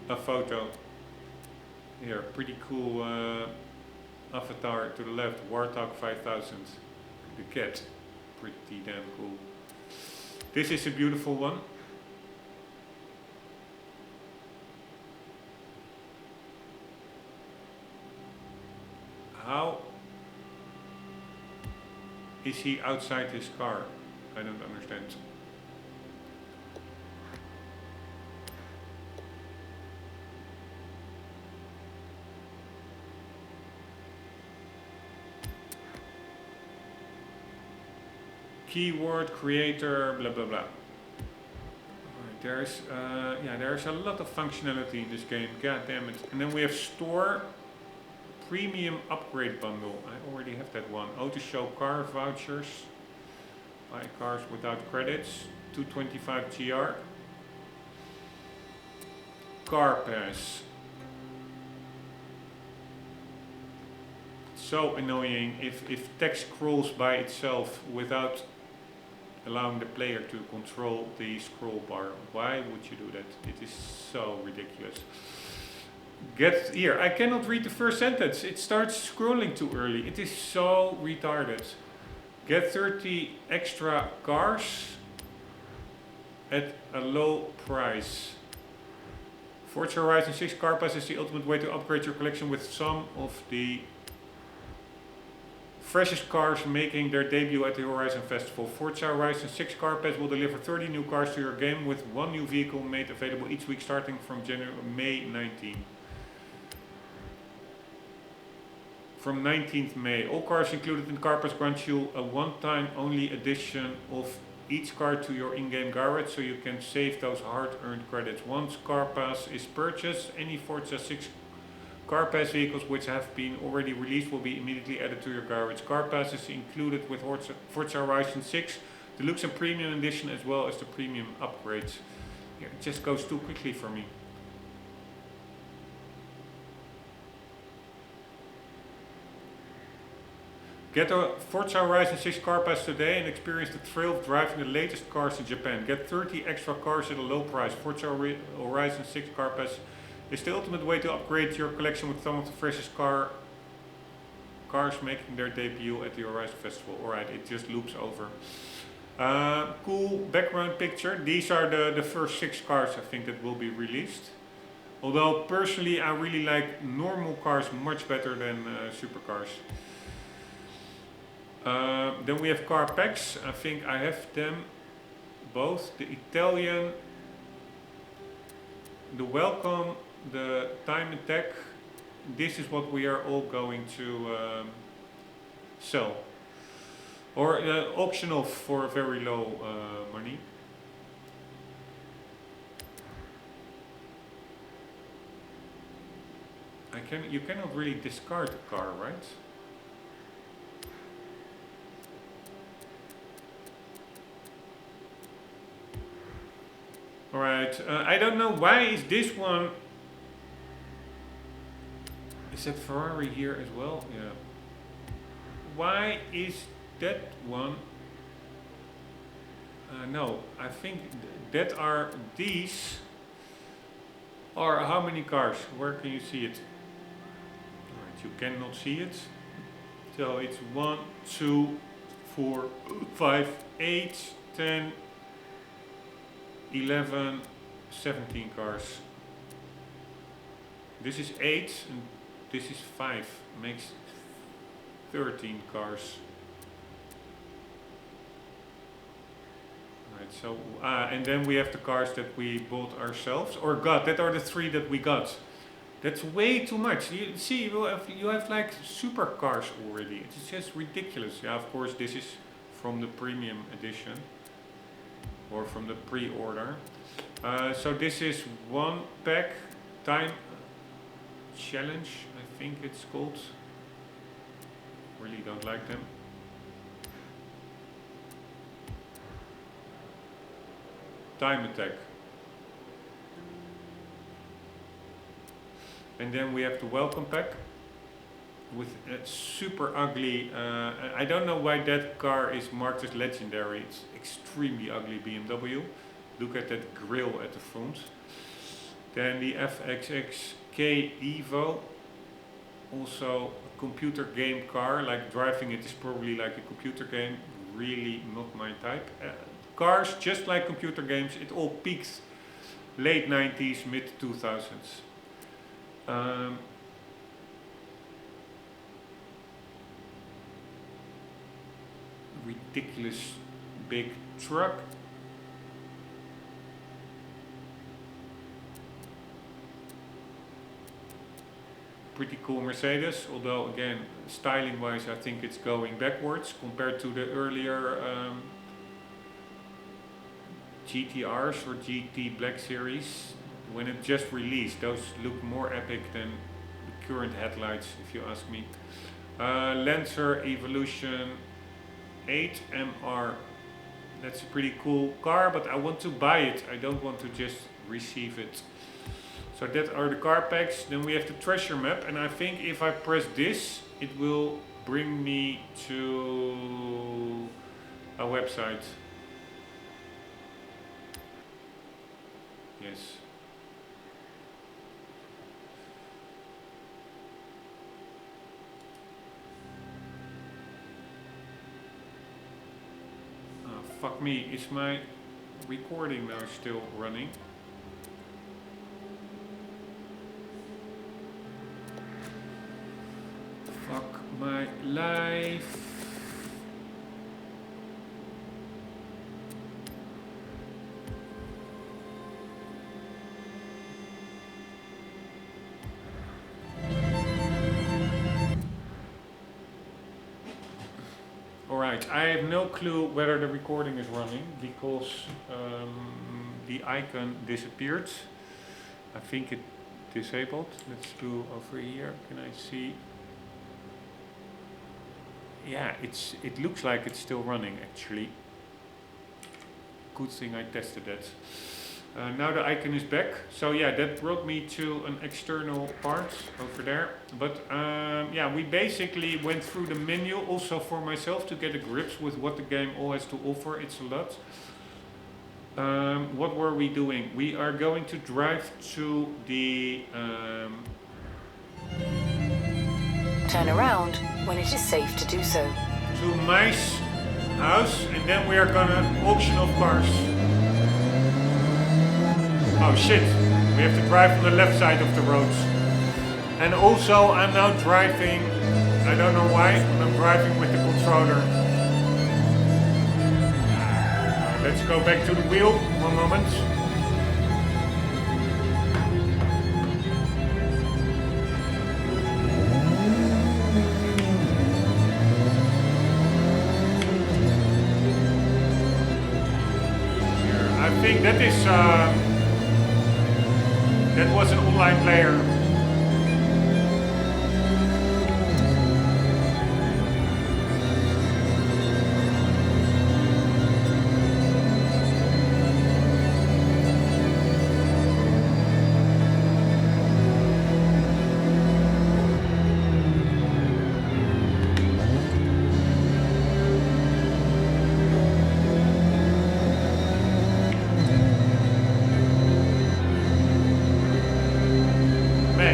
a photo. Here, pretty cool avatar to the left, Warthog 5000. The cat, pretty damn cool. This is a beautiful one. How is he outside his car? I don't understand. Keyword creator, blah blah blah. Right, there's a lot of functionality in this game. God damn it! And then we have store. Premium upgrade bundle. I already have that one. Auto show car vouchers. Buy cars without credits. 225 GR. Car pass. So annoying if text scrolls by itself without allowing the player to control the scroll bar. Why would you do that? It is so ridiculous. Get here. I cannot read the first sentence. It starts scrolling too early. It is so retarded. Get 30 extra cars at a low price. Forza Horizon 6 Car Pass is the ultimate way to upgrade your collection with some of the freshest cars making their debut at the Horizon Festival. Forza Horizon 6 Car Pass will deliver 30 new cars to your game with one new vehicle made available each week starting from May 19. From 19th May. All cars included in Car Pass grant you a one-time only addition of each car to your in-game garage, so you can save those hard-earned credits. Once Car Pass is purchased, any Forza 6 Car Pass vehicles which have been already released will be immediately added to your garage. Car Pass is included with Forza Horizon 6 Deluxe and Premium Edition, as well as the premium upgrades. Yeah, it just goes too quickly for me. Get a Forza Horizon 6 Car Pass today and experience the thrill of driving the latest cars in Japan. Get 30 extra cars at a low price. Forza Horizon 6 Car Pass is the ultimate way to upgrade your collection with some of the freshest cars making their debut at the Horizon Festival. Alright, it just loops over. Cool background picture. These are the first 6 cars I think that will be released. Although personally I really like normal cars much better than supercars. Then we have car packs. I think I have them both. The Italian, the Welcome, the Time Attack. This is what we are all going to sell. Or auction off for very low money. You cannot really discard a car, right? Alright, I don't know why is this one... Is that Ferrari here as well? Yeah. Why is that one... no, I think that are these... Are how many cars? Where can you see it? Alright, you cannot see it. So it's 1, 2, 4, 5, 8, 10... 11, 17 cars. This is 8 and this is 5. Makes 13 cars. Right, so and then we have the cars that we bought ourselves or got. That are the 3 that we got. That's way too much. You see, you have like supercars already. It's just ridiculous. Yeah, of course this is from the premium edition. Or from the pre-order. So this is one pack time challenge, I think it's called. Really don't like them. Time Attack. And then we have the welcome pack with a super ugly, I don't know why that car is marked as legendary. It's extremely ugly BMW. Look at that grille at the front. Then the FXXK Evo, also a computer game car, like driving it is probably like a computer game, really not my type. Cars, just like computer games, it all peaked late 90s, mid 2000s. Ridiculous big truck. Pretty cool Mercedes, although again styling wise I think it's going backwards compared to the earlier GTRs or GT Black Series. When it just released, those look more epic than the current headlights if you ask me. Lancer Evolution 8 MR. That's a pretty cool car, but I want to buy it. I don't want to just receive it. So that are the car packs. Then we have the treasure map, and I think if I press this, it will bring me to a website. Yes. Fuck me, is my recording now still running? my life. Alright, I have no clue whether the recording is running because the icon disappeared. I think it disabled. Let's do over here. Can I see? Yeah, it looks like it's still running actually. Good thing I tested that. Now the icon is back. So yeah, that brought me to an external part over there. But yeah, we basically went through the menu also for myself to get a grips with what the game all has to offer. It's a lot. What were we doing? We are going to drive to the... Turn around when it is safe to do so. To Mai's house, and then we are gonna auction off cars. Oh shit, we have to drive on the left side of the roads. And also I'm now driving, I don't know why, but I'm driving with the controller. Let's go back to the wheel, one moment. I think that is, that was an online player.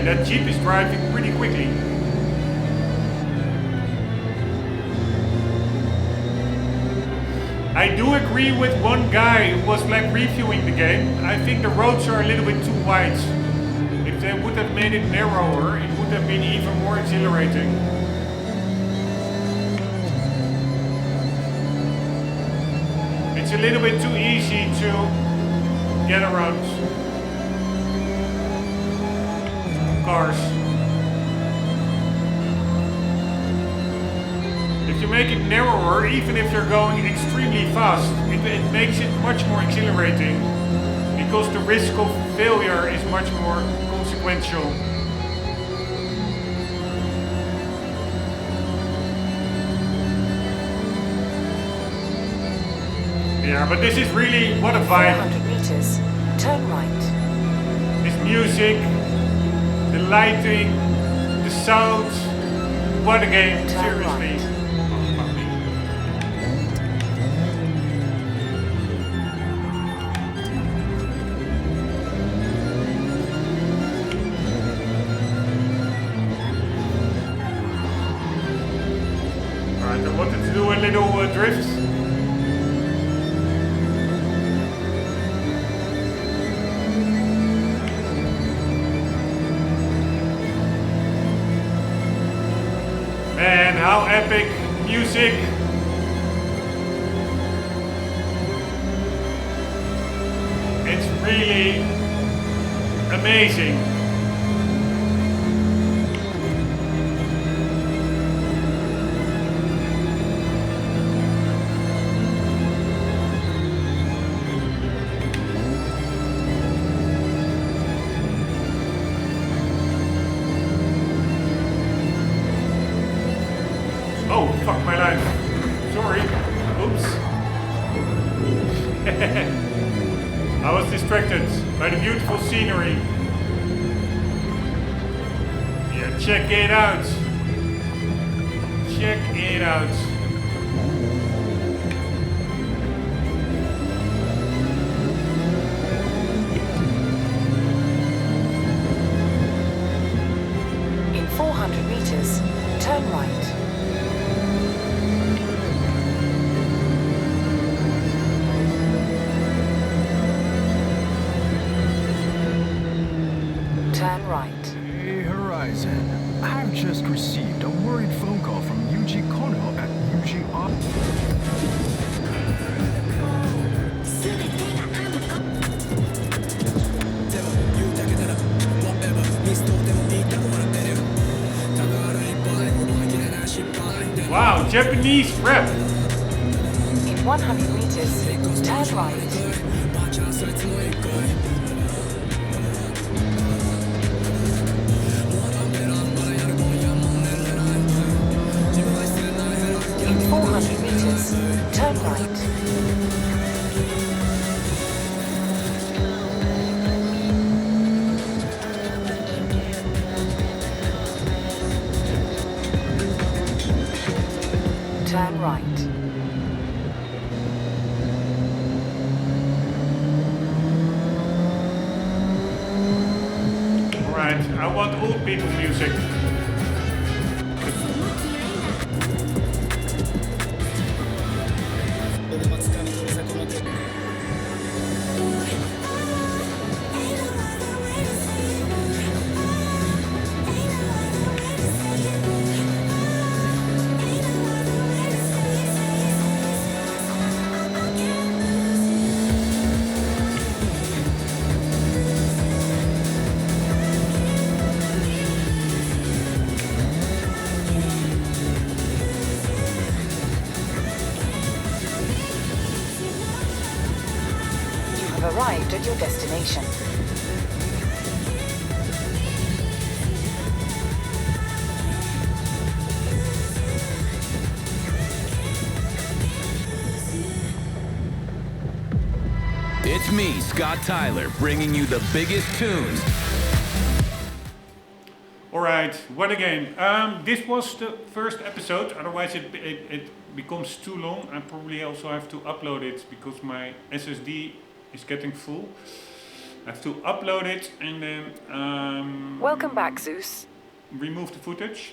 That Jeep is driving pretty quickly. I do agree with one guy who was like reviewing the game. I think the roads are a little bit too wide. If they would have made it narrower, it would have been even more exhilarating. It's a little bit too easy to get around cars. If you make it narrower, even if you're going extremely fast, it makes it much more exhilarating because the risk of failure is much more consequential. Yeah, but this is really, what a vibe. 400 meters, turn right. This music, the lighting, the sound, what a game, seriously. Oh, fuck me. Alright, I wanted to do a little drift. Man, how epic music. It's really amazing. Oh, fuck my life. Sorry. Oops. I was distracted by the beautiful scenery. Yeah, check it out. Check it out. In 400 meters, turn right. Turn right. Hey, Horizon. I've just received a worried phone call from Yuji Kono at Yuji Wow, Japanese rap. In 100 meters, turn right. In 400 meters, turn right. Turn right. Alright, I want old people music. Arrived at your destination. It's me, Scott Tyler, bringing you the biggest tunes. Alright, what a game. This was the first episode, otherwise it becomes too long. I probably also have to upload it because my SSD is getting full. I have to upload it and then Welcome back, Zeus. Remove the footage.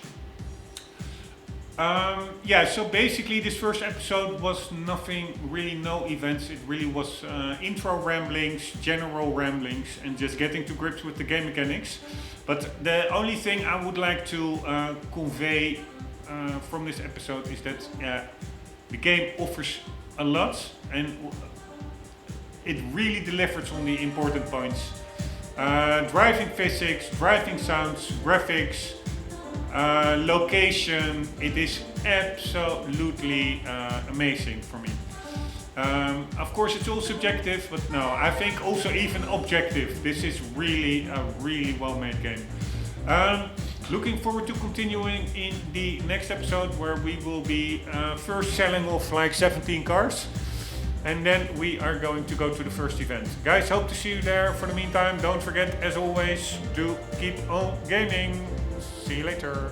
Yeah, so basically this first episode was nothing, really no events. It really was intro ramblings, general ramblings, and just getting to grips with the game mechanics. But the only thing I would like to convey from this episode is that the game offers a lot and it really delivers on the important points. Driving physics, driving sounds, graphics, location, it is absolutely amazing for me. Of course it's all subjective, but no, I think also even objective. This is really a really well made game. Looking forward to continuing in the next episode where we will be first selling off like 17 cars. And then we are going to go to the first event. Guys, hope to see you there. For the meantime, don't forget, as always, to keep on gaming. See you later.